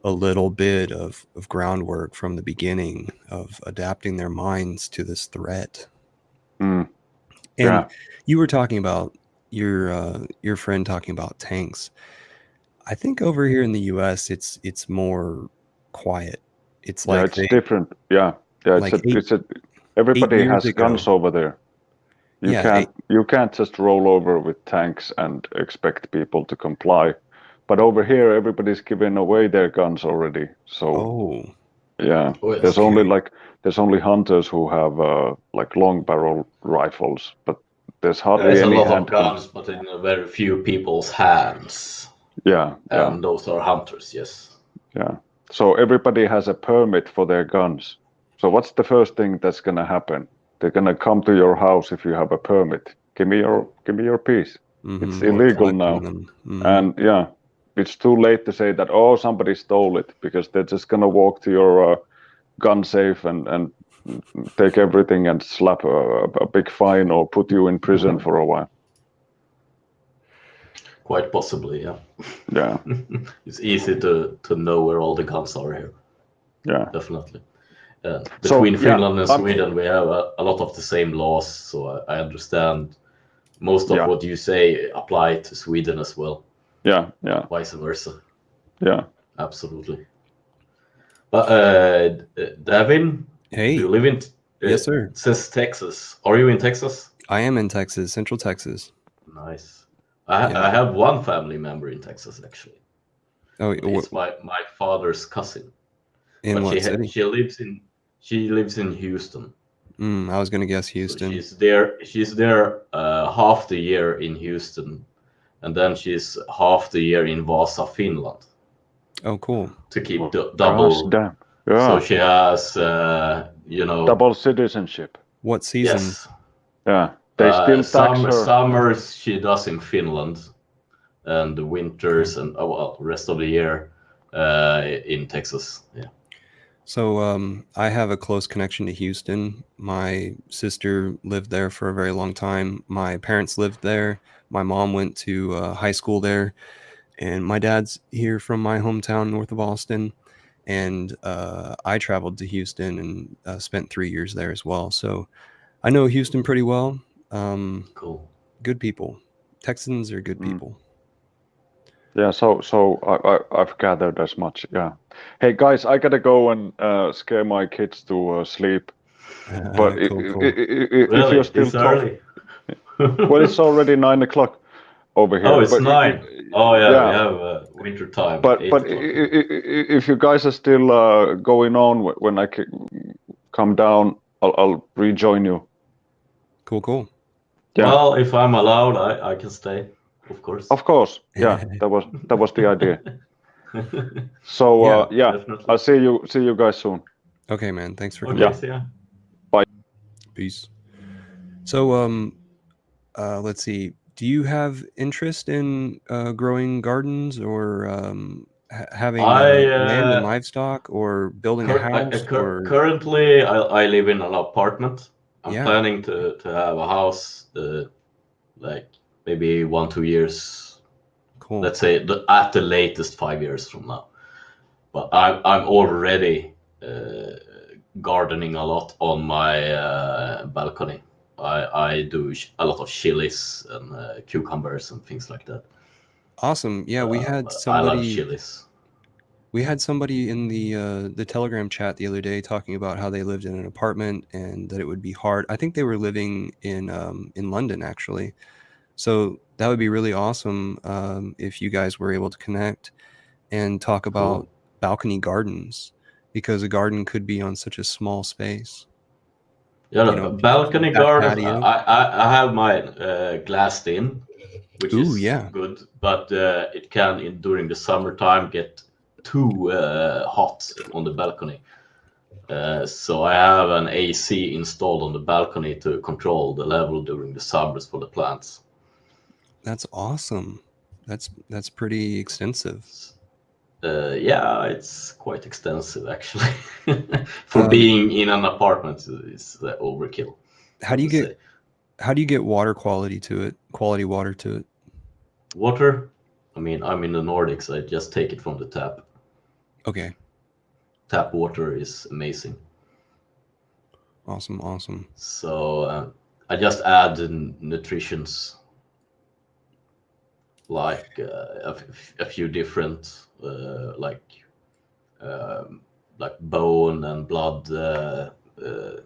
a little bit of groundwork from the beginning of adapting their minds to this threat. And you were talking about your friend talking about tanks. I think over here in the US it's more quiet. It's like it's different. Yeah. Like everybody has guns over there. You can't just roll over with tanks and expect people to comply. But over here, everybody's giving away their guns already. So there's only hunters who have like long barrel rifles, but there's hardly any. There's a lot of guns, but in very few people's hands. And those are hunters. Yes. Yeah. So everybody has a permit for their guns. So what's the first thing that's gonna happen? They're gonna come to your house if you have a permit. Give me your piece. It's illegal now, and it's too late to say that somebody stole it, because they're just gonna walk to your gun safe and take everything and slap a big fine or put you in prison for a while. Quite possibly, yeah. Yeah. It's easy to know where all the guns are here. Yeah, definitely. Between Finland and Sweden, we have a lot of the same laws, so I understand most of what you say apply to Sweden as well. Yeah. Vice versa. Yeah. Absolutely. But Devin, hey, you live in yes, sir. It says Texas. Are you in Texas? I am in Texas, Central Texas. Nice. I have one family member in Texas, actually. Oh, it's my father's cousin. In what city? She lives in Houston. I was gonna guess Houston. So she's there half the year in Houston, and then she's half the year in Vasa, Finland. Oh, cool. To keep double. Damn. Yeah. So she has, double citizenship. What seasons? Yes. Yeah. They still tax her. Summers she does in Finland, and the winters and rest of the year in Texas. Yeah. So I have a close connection to Houston. My sister lived there for a very long time. My parents lived there. My mom went to high school there, and my dad's here from my hometown north of Austin. And I traveled to Houston and spent 3 years there as well. So I know Houston pretty well. Cool. Good people. Texans are good people. Yeah, so I've gathered as much. Yeah. Hey guys, I gotta go and scare my kids to sleep. But cool. If you're still early. Well, it's already 9 o'clock over here. Oh, it's 9. We have winter time. But if you guys are still going on when I come down, I'll rejoin you. Cool. Yeah. Well, if I'm allowed, I can stay. Of course. Of course. Yeah, that was the idea. So definitely. I'll see you guys soon. Okay, man. Thanks for coming. Yeah. Bye. Peace. So let's see. Do you have interest in growing gardens or having land and livestock or building a house? Currently, I live in an apartment. I'm planning to have a house, like maybe 1-2 years. Cool. Let's say at the latest 5 years from now. But I'm already gardening a lot on my balcony. I do a lot of chilies and cucumbers and things like that. Awesome. Yeah, we had somebody. I love chilies. We had somebody in the Telegram chat the other day talking about how they lived in an apartment and that it would be hard. I think they were living in London, actually. So that would be really awesome if you guys were able to connect and talk about balcony gardens, because a garden could be on such a small space. Yeah, the balcony gardens. I have mine glassed in, which is good, but it can during the summertime get too hot on the balcony. So I have an AC installed on the balcony to control the level during the summers for the plants. That's awesome. That's pretty extensive. Yeah, it's quite extensive actually. For being in an apartment is overkill. How do you get water quality to it? Quality water to it? Water? I mean, I'm in the Nordics. I just take it from the tap. Okay. Tap water is amazing. Awesome. So I just add the nutritions, like a few different like bone and blood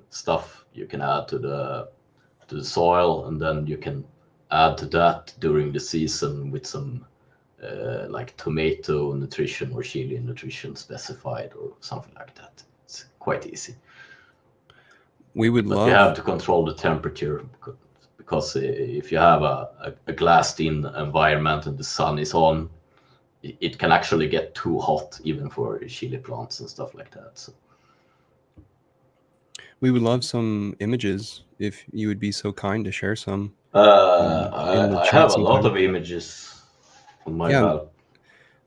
stuff you can add to the soil, and then you can add to that during the season with some like tomato nutrition or chili nutrition specified or something like that. It's quite easy. But you have to control the temperature, because if you have a glassed-in environment and the sun is on, it can actually get too hot even for chili plants and stuff like that. So we would love some images if you would be so kind to share some. I have a lot of images on my belt.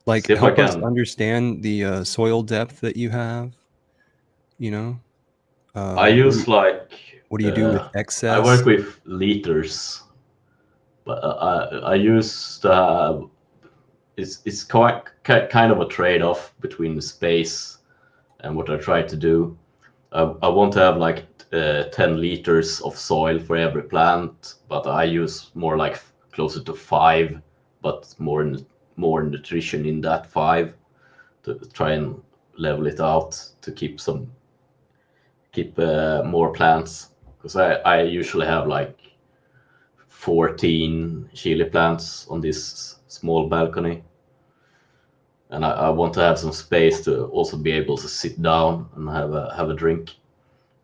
Like, help us understand the soil depth that you have. You know, I use what do you do with excess? I work with liters, but I use it's quite kind of a trade-off between the space and what I try to do. I want to have like 10 liters of soil for every plant, but I use more like closer to 5, but more nutrition in that 5 to try and level it out to keep more plants, because I usually have like 14 chili plants on this small balcony, and I want to have some space to also be able to sit down and have a drink,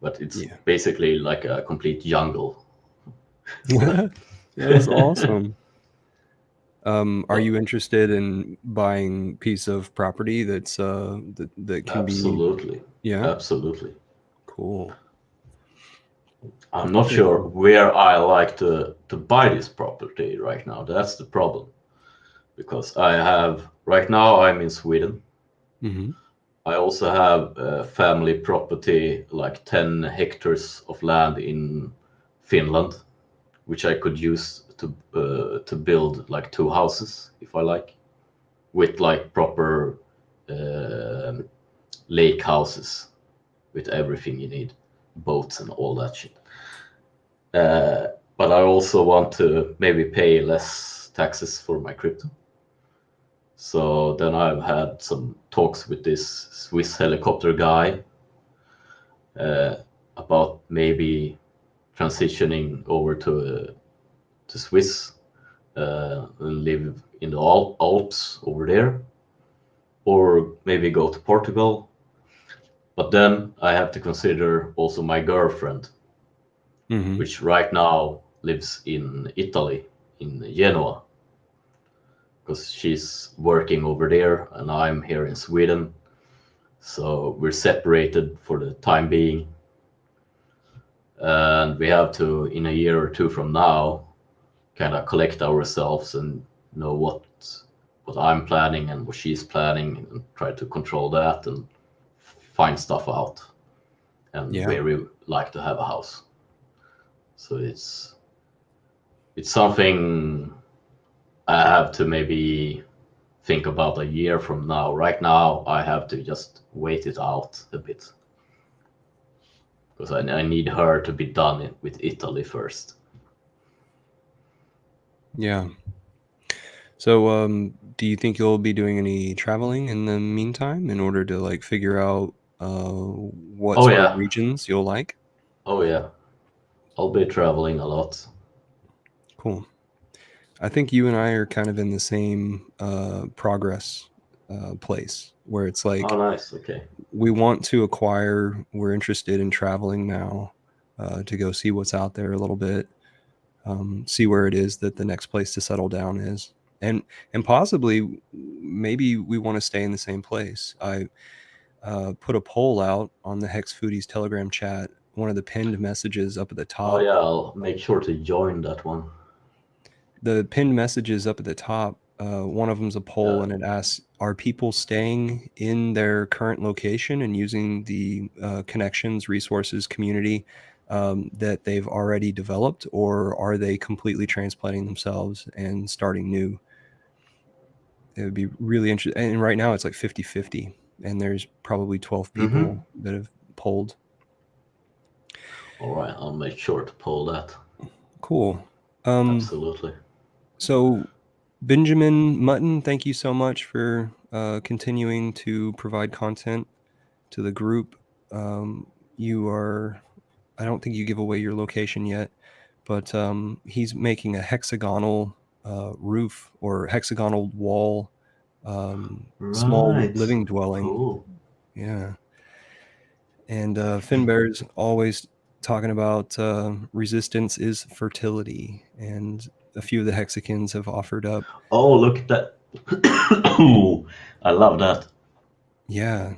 but it's basically like a complete jungle. That's awesome. Are you interested in buying a piece of property that's that can absolutely be? Yeah, absolutely. Cool. I'm not sure where I like to buy this property right now. That's the problem, because right now I'm in Sweden. Mm-hmm. I also have a family property, like 10 hectares of land in Finland, which I could use to build like 2 houses if I like, with like proper lake houses with everything you need, boats and all that shit. But I also want to maybe pay less taxes for my crypto. So then I've had some talks with this Swiss helicopter guy about maybe transitioning over to Swiss and live in the Alps over there, or maybe go to Portugal. But then I have to consider also my girlfriend, which right now lives in Italy, in Genoa, because she's working over there and I'm here in Sweden. So we're separated for the time being. And we have to, in a year or 2 from now, kind of collect ourselves and know what I'm planning and what she's planning, and try to control that and find stuff out, and where we like to have a house. So it's something I have to maybe think about a year from now. Right now I have to just wait it out a bit, because I need her to be done with Italy first. Yeah. So, do you think you'll be doing any traveling in the meantime in order to like figure out what sort of regions you'll like? Oh yeah, I'll be traveling a lot. Cool. I think you and I are kind of in the same progress place where it's like, oh nice, okay, we want to acquire, we're interested in traveling now to go see what's out there a little bit, see where it is that the next place to settle down is, and possibly maybe we want to stay in the same place. I put a poll out on the HEX Foodies Telegram chat, one of the pinned messages up at the top. Oh yeah, I'll make sure to join that one. The pinned messages up at the top, one of them's a poll, and it asks, are people staying in their current location and using the connections, resources, community that they've already developed, or are they completely transplanting themselves and starting new? It would be really interesting. And right now it's like 50-50, and there's probably 12 people that have polled. All right, I'll make sure to poll that. Cool. Absolutely. So Benjamin Mutton, thank you so much for continuing to provide content to the group. You are, I don't think you give away your location yet, but he's making a hexagonal roof or hexagonal wall, small living dwelling. Cool. Yeah. And Finbear's always talking about resistance is fertility, and a few of the hexicans have offered up. Oh, look at that. Ooh, I love that. Yeah.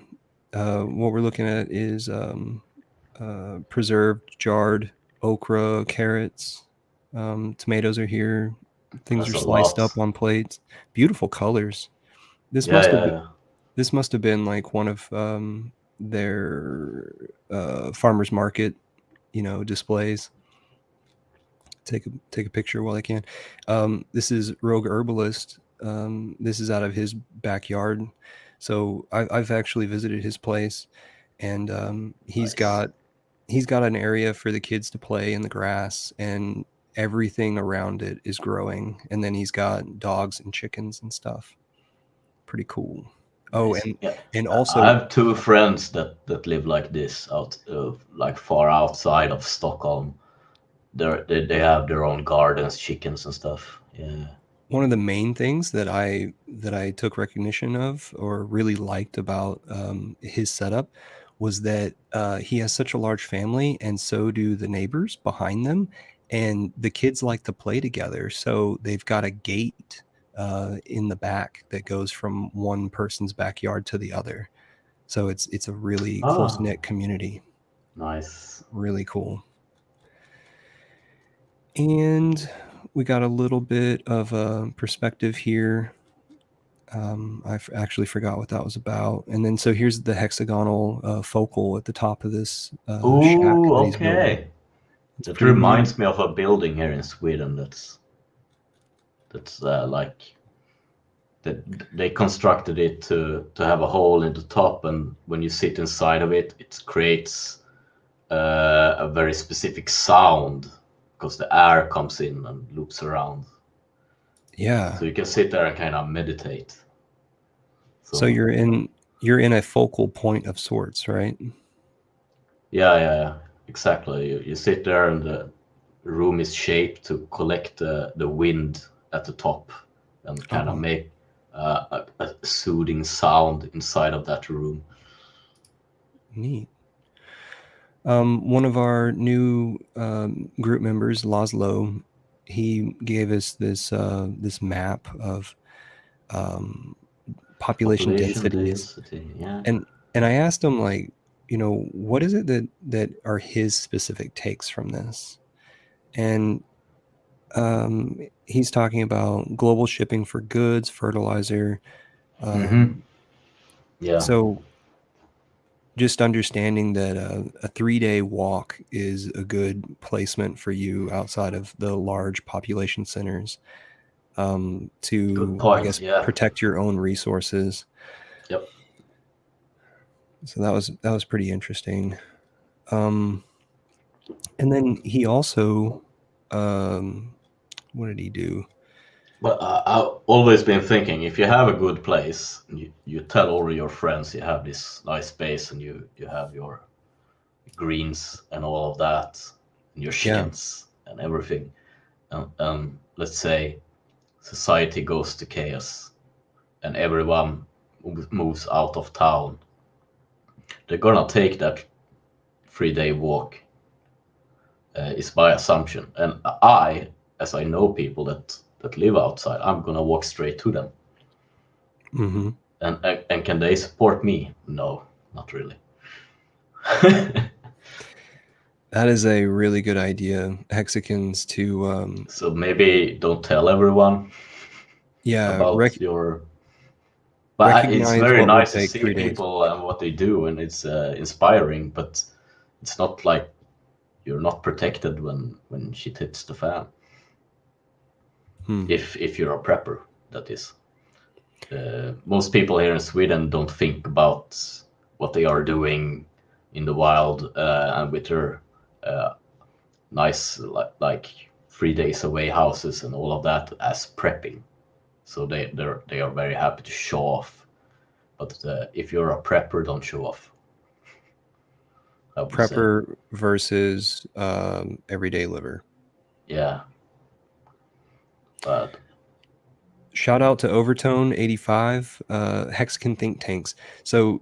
What we're looking at is preserved, jarred okra, carrots. Tomatoes are here. Things That's are a sliced lot. up on plates. Beautiful colors. This This must have been like one of their farmers market, displays. Take a picture while I can. This is Rogue Herbalist. This is out of his backyard. So I've actually visited his place, and he's got an area for the kids to play in the grass, and everything around it is growing. And then he's got dogs and chickens and stuff. Pretty cool. Oh, and also I have two friends that live like this out like far outside of Stockholm. They have their own gardens, chickens and stuff. Yeah. One of the main things that I took recognition of or really liked about his setup was that he has such a large family, and so do the neighbors behind them, and the kids like to play together. So they've got a gate in the back that goes from one person's backyard to the other. So it's a really close-knit community. Nice. Really cool. And we got a little bit of a perspective here. I actually forgot what that was about. And then so here's the hexagonal focal at the top of this shack that he's building. It reminds me of a building here in Sweden that's like that they constructed it to have a hole in the top, and when you sit inside of it, it creates a very specific sound because the air comes in and loops around. Yeah. So you can sit there and kind of meditate. So you're in a focal point of sorts, right? Yeah, exactly. You sit there, and the room is shaped to collect the wind at the top and kind of make a soothing sound inside of that room. Neat. One of our new group members, Laszlo, he gave us this map of population densities. Yeah. And I asked him, like, what is it that are his specific takes from this? And he's talking about global shipping for goods, fertilizer. Yeah. So just understanding that a 3-day walk is a good placement for you outside of the large population centers to, I guess, protect your own resources. Yep. So that was pretty interesting. And then he also, what did he do? But I've always been thinking, if you have a good place, and you tell all your friends you have this nice space, and you have your greens and all of that, and your sheds and everything, and let's say society goes to chaos, and everyone moves out of town, they're gonna take that 3-day walk. Is my assumption, and as I know people that live outside, I'm gonna walk straight to them. Mm-hmm. And can they support me? No, not really. That is a really good idea, Hexicans, to so maybe don't tell everyone about your. But it's recognize very what will nice to take see 3 days. people and what they do, and it's inspiring. But it's not like you're not protected when shit hits the fan. If you're a prepper, that is. Most people here in Sweden don't think about what they are doing in the wild and with their nice like 3 days away houses and all of that as prepping. So they are very happy to show off. But if you're a prepper, don't show off. Prepper versus everyday liver. Yeah. But shout out to Overtone 85, Hexagon Think Tanks. So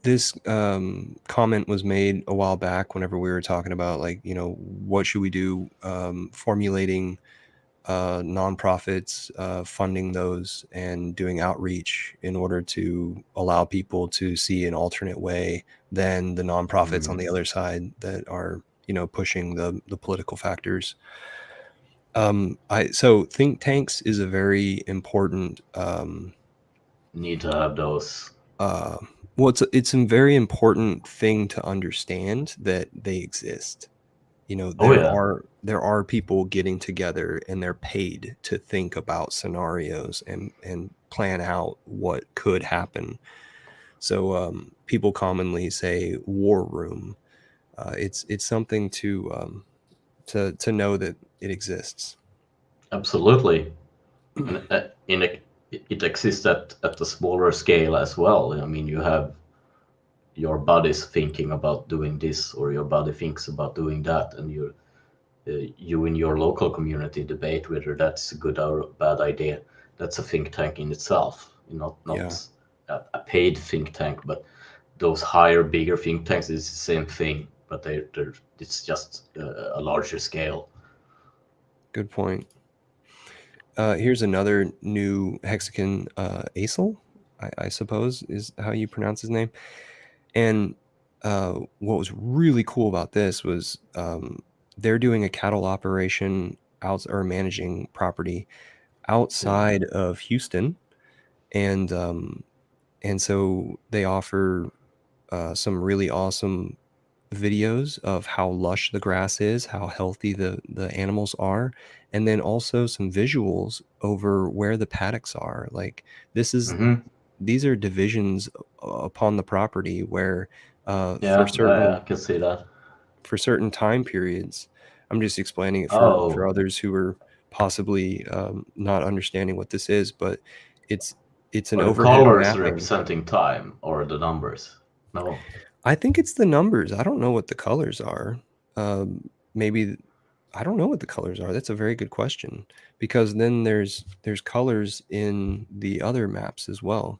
this comment was made a while back whenever we were talking about, like, you know, what should we do, formulating nonprofits, funding those, and doing outreach in order to allow people to see an alternate way than the nonprofits on the other side that are, you know, pushing the political factors. So think tanks is a very important need to have those. Well, it's a very important thing to understand that they exist. You know, there are people getting together and they're paid to think about scenarios and plan out what could happen. So people commonly say war room. It's something to know that it exists. Absolutely, and it exists at a smaller scale as well. I mean, you have your body's thinking about doing this, or your body thinks about doing that, and you in your local community debate whether that's a good or bad idea. That's a think tank in itself, not a paid think tank, but those higher, bigger think tanks is the same thing, but it's just a larger scale. Good point. Here's another new Hexagon, Acel, I suppose is how you pronounce his name. And what was really cool about this was they're doing a cattle operation or managing property outside of Houston, and so they offer some really awesome videos of how lush the grass is, how healthy the animals are, and then also some visuals over where the paddocks are. Like these are divisions upon the property where I can see that. For certain time periods. I'm just explaining it for others who are possibly not understanding what this is, but it's an overhead colors mapping. Representing time, or the numbers? No, I think it's the numbers. I don't know what the colors are. Maybe I don't know what the colors are. That's a very good question, because then there's colors in the other maps as well.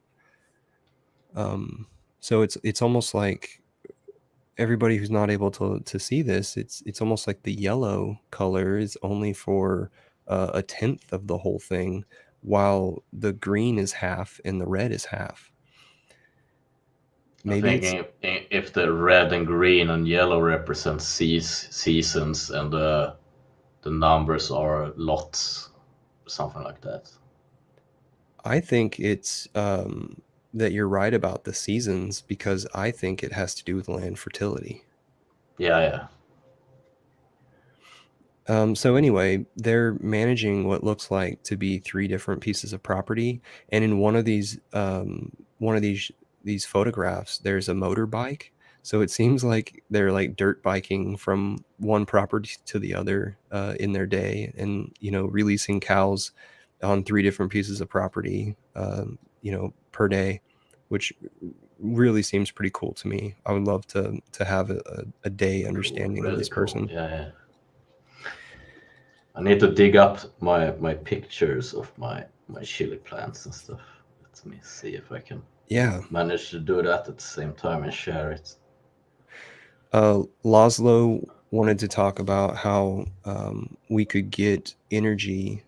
So it's almost like everybody who's not able to see this, it's almost like the yellow color is only for a tenth of the whole thing, while the green is half and the red is half. Maybe I'm thinking if the red and green and yellow represent seasons, and the numbers are lots, something like that. I think it's that you're right about the seasons, because I think it has to do with land fertility. Yeah. So anyway, they're managing what looks like to be 3 different pieces of property, and in one of these photographs, there's a motorbike. So it seems like they're like dirt biking from one property to the other in their day, and, you know, releasing cows on 3 different pieces of property, per day, which really seems pretty cool to me. I would love to have a day understanding really of this person. Cool. Yeah. I need to dig up my pictures of my chili plants and stuff. Let me see if I can manage to do that at the same time and share it. Laszlo wanted to talk about how we could get energy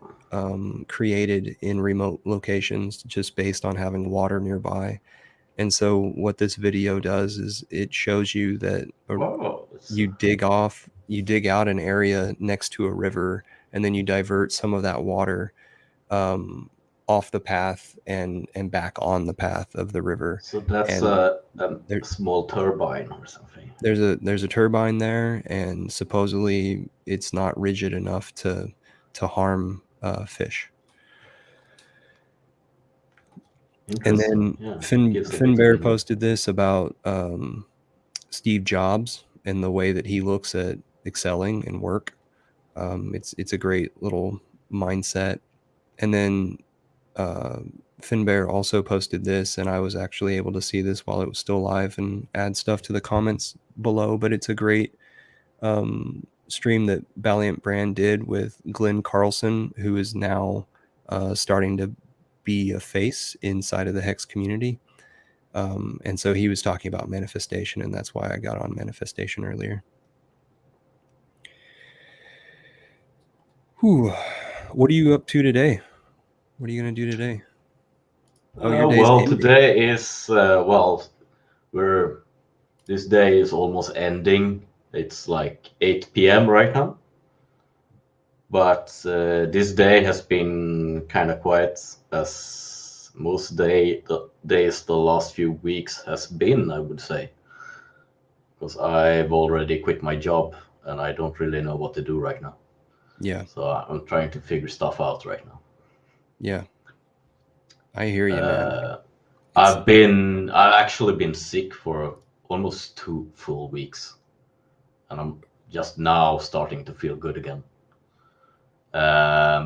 created in remote locations just based on having water nearby. And so what this video does is it shows you that you dig out an area next to a river, and then you divert some of that water off the path and back on the path of the river. So that's a small turbine or something. There's a turbine there, and supposedly it's not rigid enough to harm fish. And then Finbear posted this about Steve Jobs and the way that he looks at excelling and work. It's a great little mindset. And then Finbear also posted this, and I was actually able to see this while it was still live and add stuff to the comments below. But it's a great stream that Valiant Brand did with Glenn Carlson, who is now starting to be a face inside of the HEX community. And so he was talking about manifestation, and that's why I got on manifestation earlier. Whew. What are you up to today? What are you going to do today? Today is this day is almost ending. It's like 8 p.m. right now. But this day has been kind of quiet, as most days the last few weeks has been, I would say. Because I've already quit my job and I don't really know what to do right now. Yeah. So I'm trying to figure stuff out right now. Yeah. I hear you, man. I've actually been sick for almost 2 full weeks. And I'm just now starting to feel good again.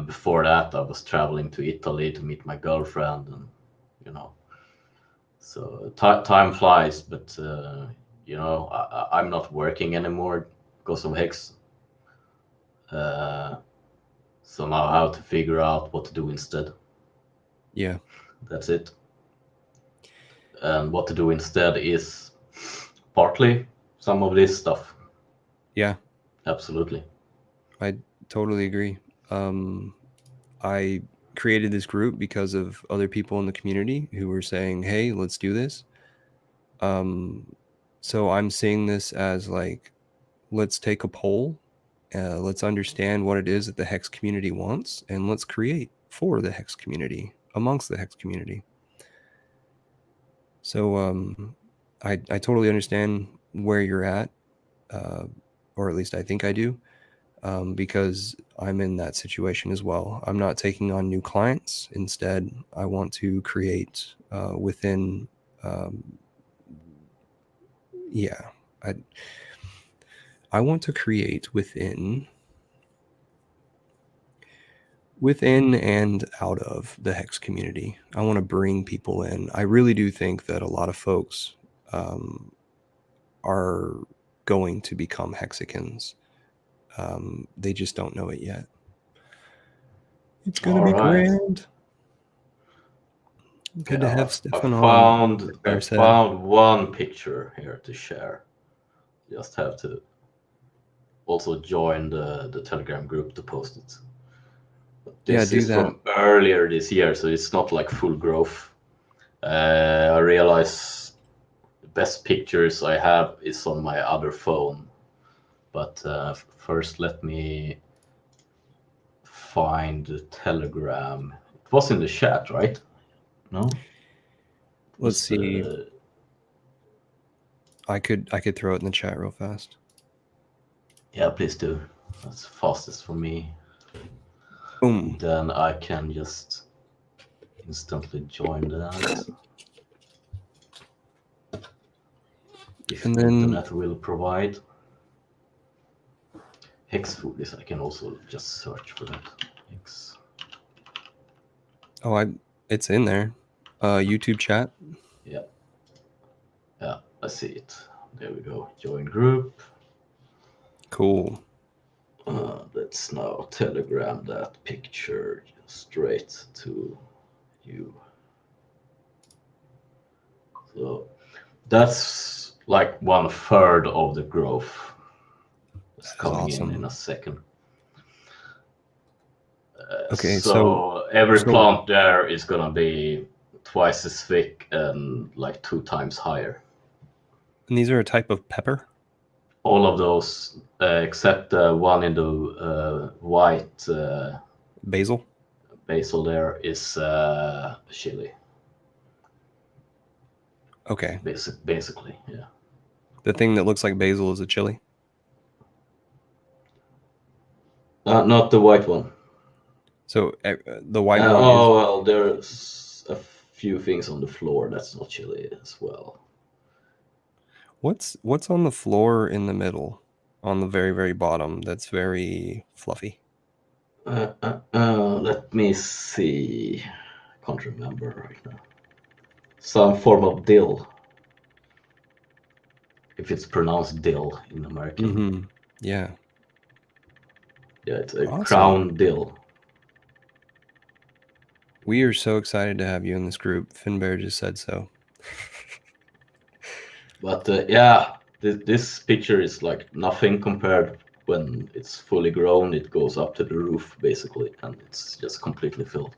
Before that, I was traveling to Italy to meet my girlfriend, and so time flies. But I'm not working anymore because of HEX. So now I have to figure out what to do instead. Yeah, that's it. And what to do instead is partly some of this stuff. Yeah, absolutely. I totally agree. I created this group because of other people in the community who were saying, hey, let's do this. So I'm seeing this as like, let's take a poll. Let's understand what it is that the HEX community wants, and let's create for the HEX community, amongst the HEX community. So I totally understand where you're at, or at least I think I do. Because I'm in that situation as well. I'm not taking on new clients. Instead, I want to create within. I want to create within and out of the HEX community. I want to bring people in. I really do think that a lot of folks are going to become Hexicans. They just don't know it yet. It's going to be grand. Good to have Stefan on. I found one picture here to share. Just have to also join the Telegram group to post it. But this is from earlier this year, so it's not like full growth. I realize the best pictures I have is on my other phone. But first, let me find the Telegram. It was in the chat, right? No. Let's see. I could throw it in the chat real fast. Yeah, please do. That's fastest for me. Boom. Then I can just instantly join that. If the internet will provide. HEX foodies, I can also just search for that. HEX Oh, it's in there. YouTube chat. Yeah. Yeah, I see it. There we go. Join group. Cool. Let's now telegram that picture straight to you. So that's like 1/3 of the growth. It's coming in a second. Okay, so every plant there is gonna be twice as thick and like 2 times higher. And these are a type of pepper? All of those, except one in the white basil. Basil there is chili. Okay. Basically, yeah. The thing that looks like basil is a chili? Not the white one. So the white one is... well, there's a few things on the floor that's not chili as well. What's on the floor in the middle, on the very, very bottom, that's very fluffy? Let me see. I can't remember right now. Some form of dill. If it's pronounced dill in American. Mm-hmm. Yeah. Yeah, it's a crown dill. We are so excited to have you in this group. Finbear just said so. But yeah, this picture is like nothing compared when it's fully grown. It goes up to the roof basically, and it's just completely filled.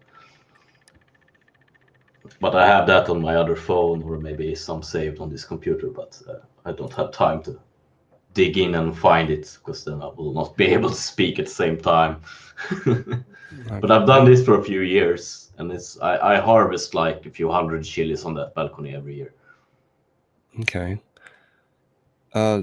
But I have that on my other phone, or maybe some saved on this computer, but I don't have time to dig in and find it, because then I will not be able to speak at the same time. But I've done this for a few years, and I harvest like a few hundred chilies on that balcony every year. Okay.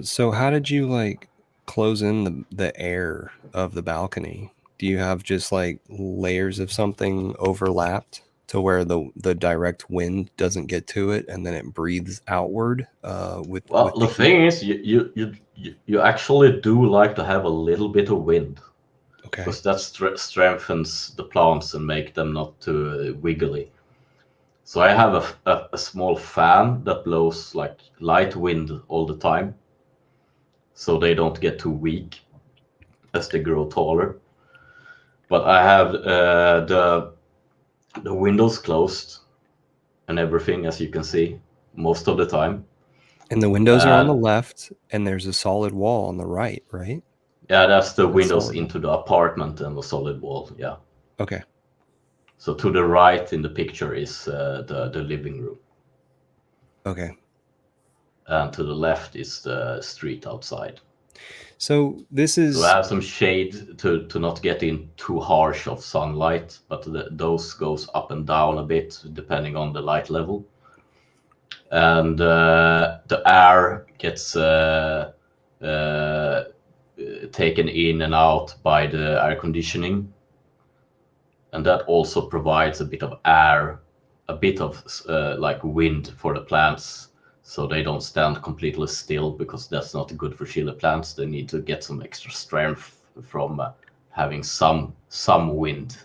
So how did you like close in the air of the balcony? Do you have just like layers of something overlapped to where the direct wind doesn't get to it, and then it breathes outward with the thing is, you actually do like to have a little bit of wind. Okay. Because that strengthens the plants and make them not too wiggly. So I have a small fan that blows like light wind all the time, so they don't get too weak as they grow taller. But I have the windows closed and everything, as you can see, most of the time. And the windows are on the left, and there's a solid wall on the right, right? Yeah, that's the windows into the apartment and the solid wall, yeah. Okay. So to the right in the picture is the living room. Okay. And to the left is the street outside. So this is... So I have some shade to not get in too harsh of sunlight, but those goes up and down a bit depending on the light level. And the air gets taken in and out by the air conditioning. And that also provides a bit of air, a bit of like wind for the plants, so they don't stand completely still, because that's not good for chili plants. They need to get some extra strength from having some wind.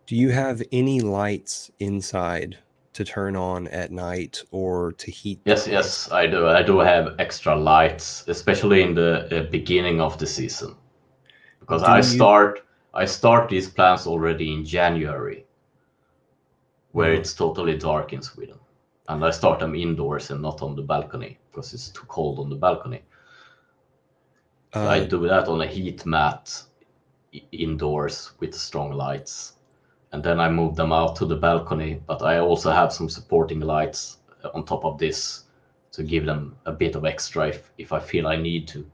Do you have any lights inside to turn on at night or to heat? Yes, I do. I do have extra lights, especially in the beginning of the season, because I start these plants already in January, where it's totally dark in Sweden. And I start them indoors and not on the balcony, because it's too cold on the balcony. So I do that on a heat mat indoors with strong lights. And then I move them out to the balcony, but I also have some supporting lights on top of this to give them a bit of extra if I feel I need to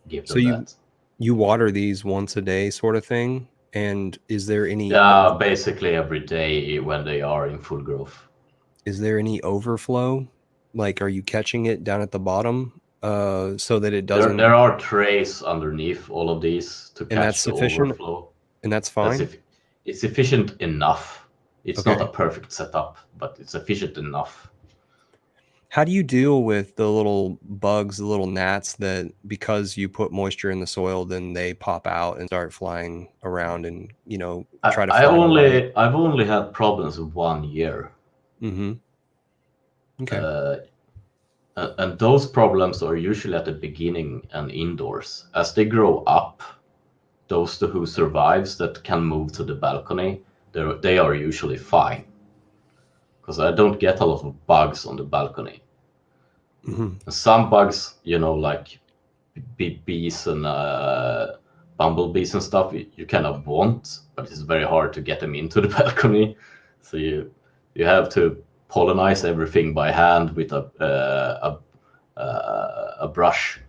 give them that. So you water these once a day sort of thing? And is there any... Yeah, basically every day when they are in full growth. Is there any overflow? Like, are you catching it down at the bottom so that it doesn't... There are trays underneath all of these to catch the overflow. And that's fine? It's efficient enough. It's not a perfect setup, but it's efficient enough. How do you deal with the little bugs, the little gnats that because you put moisture in the soil, then they pop out and start flying around and, you know, try to find light? I've only had problems with 1 year. Mm-hmm. Okay. And those problems are usually at the beginning and indoors. As they grow up, those who survives that can move to the balcony, they are usually fine. Because I don't get a lot of bugs on the balcony. Mm-hmm. Some bugs, you know, like bees and bumblebees and stuff, you kind of want, but it's very hard to get them into the balcony. So you have to pollinize everything by hand with a brush.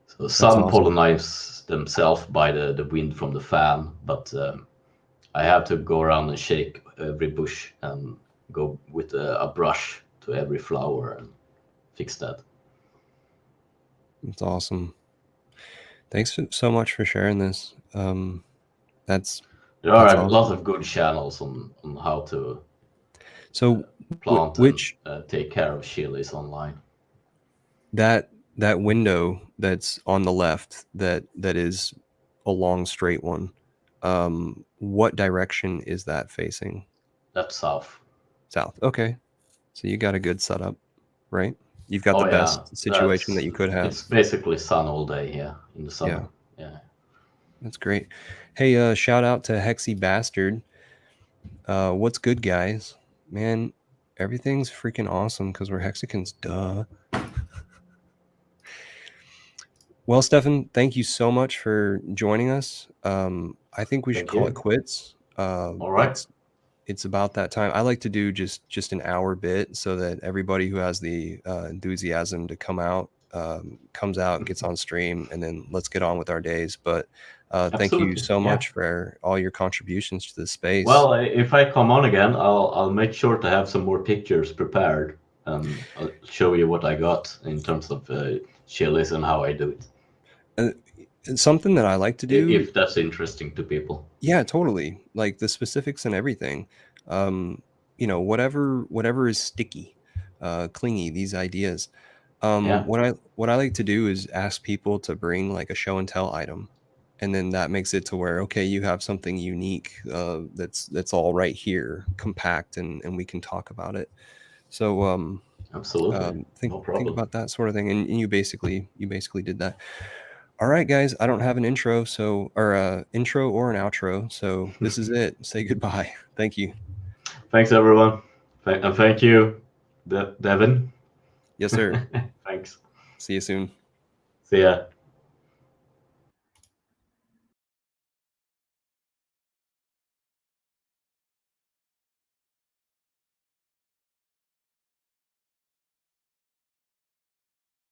So some awesome. pollinize themselves by the wind from the fan, but I have to go around and shake every bush and go with a brush to every flower and fix that. That's awesome. Thanks so much for sharing this. There are a lot of good channels on how to plant and take care of chilies online. That window that's on the left, that is a long straight one. What direction is that facing? That's south. South. Okay. So you got a good setup, right? You've got the best situation that you could have. It's basically sun all day here in the summer. Yeah. That's great. Hey, shout out to Hexy Bastard. What's good, guys? Man, everything's freaking awesome because we're Hexicans. Duh. Well, Stefan, thank you so much for joining us. I think we should call it quits. All right. It's about that time. I like to do just an hour bit so that everybody who has the enthusiasm to come out comes out, gets on stream, and then let's get on with our days. But thank you so much for all your contributions to the space. Well, if I come on again, I'll make sure to have some more pictures prepared. I'll show you what I got in terms of chilies and how I do it. Something that I like to do, if that's interesting to people. Yeah, totally. Like the specifics and everything. You know, whatever is sticky, clingy, these ideas. What I like to do is ask people to bring like a show and tell item, and then that makes it to where, okay, you have something unique that's all right here, compact, and we can talk about it. So absolutely, think about that sort of thing, and you basically did that. All right, guys, I don't have an intro, or intro or an outro, so this is it. Say goodbye. Thank you. Thanks, everyone. And thank you, Devin. Yes, sir. Thanks. See you soon. See ya.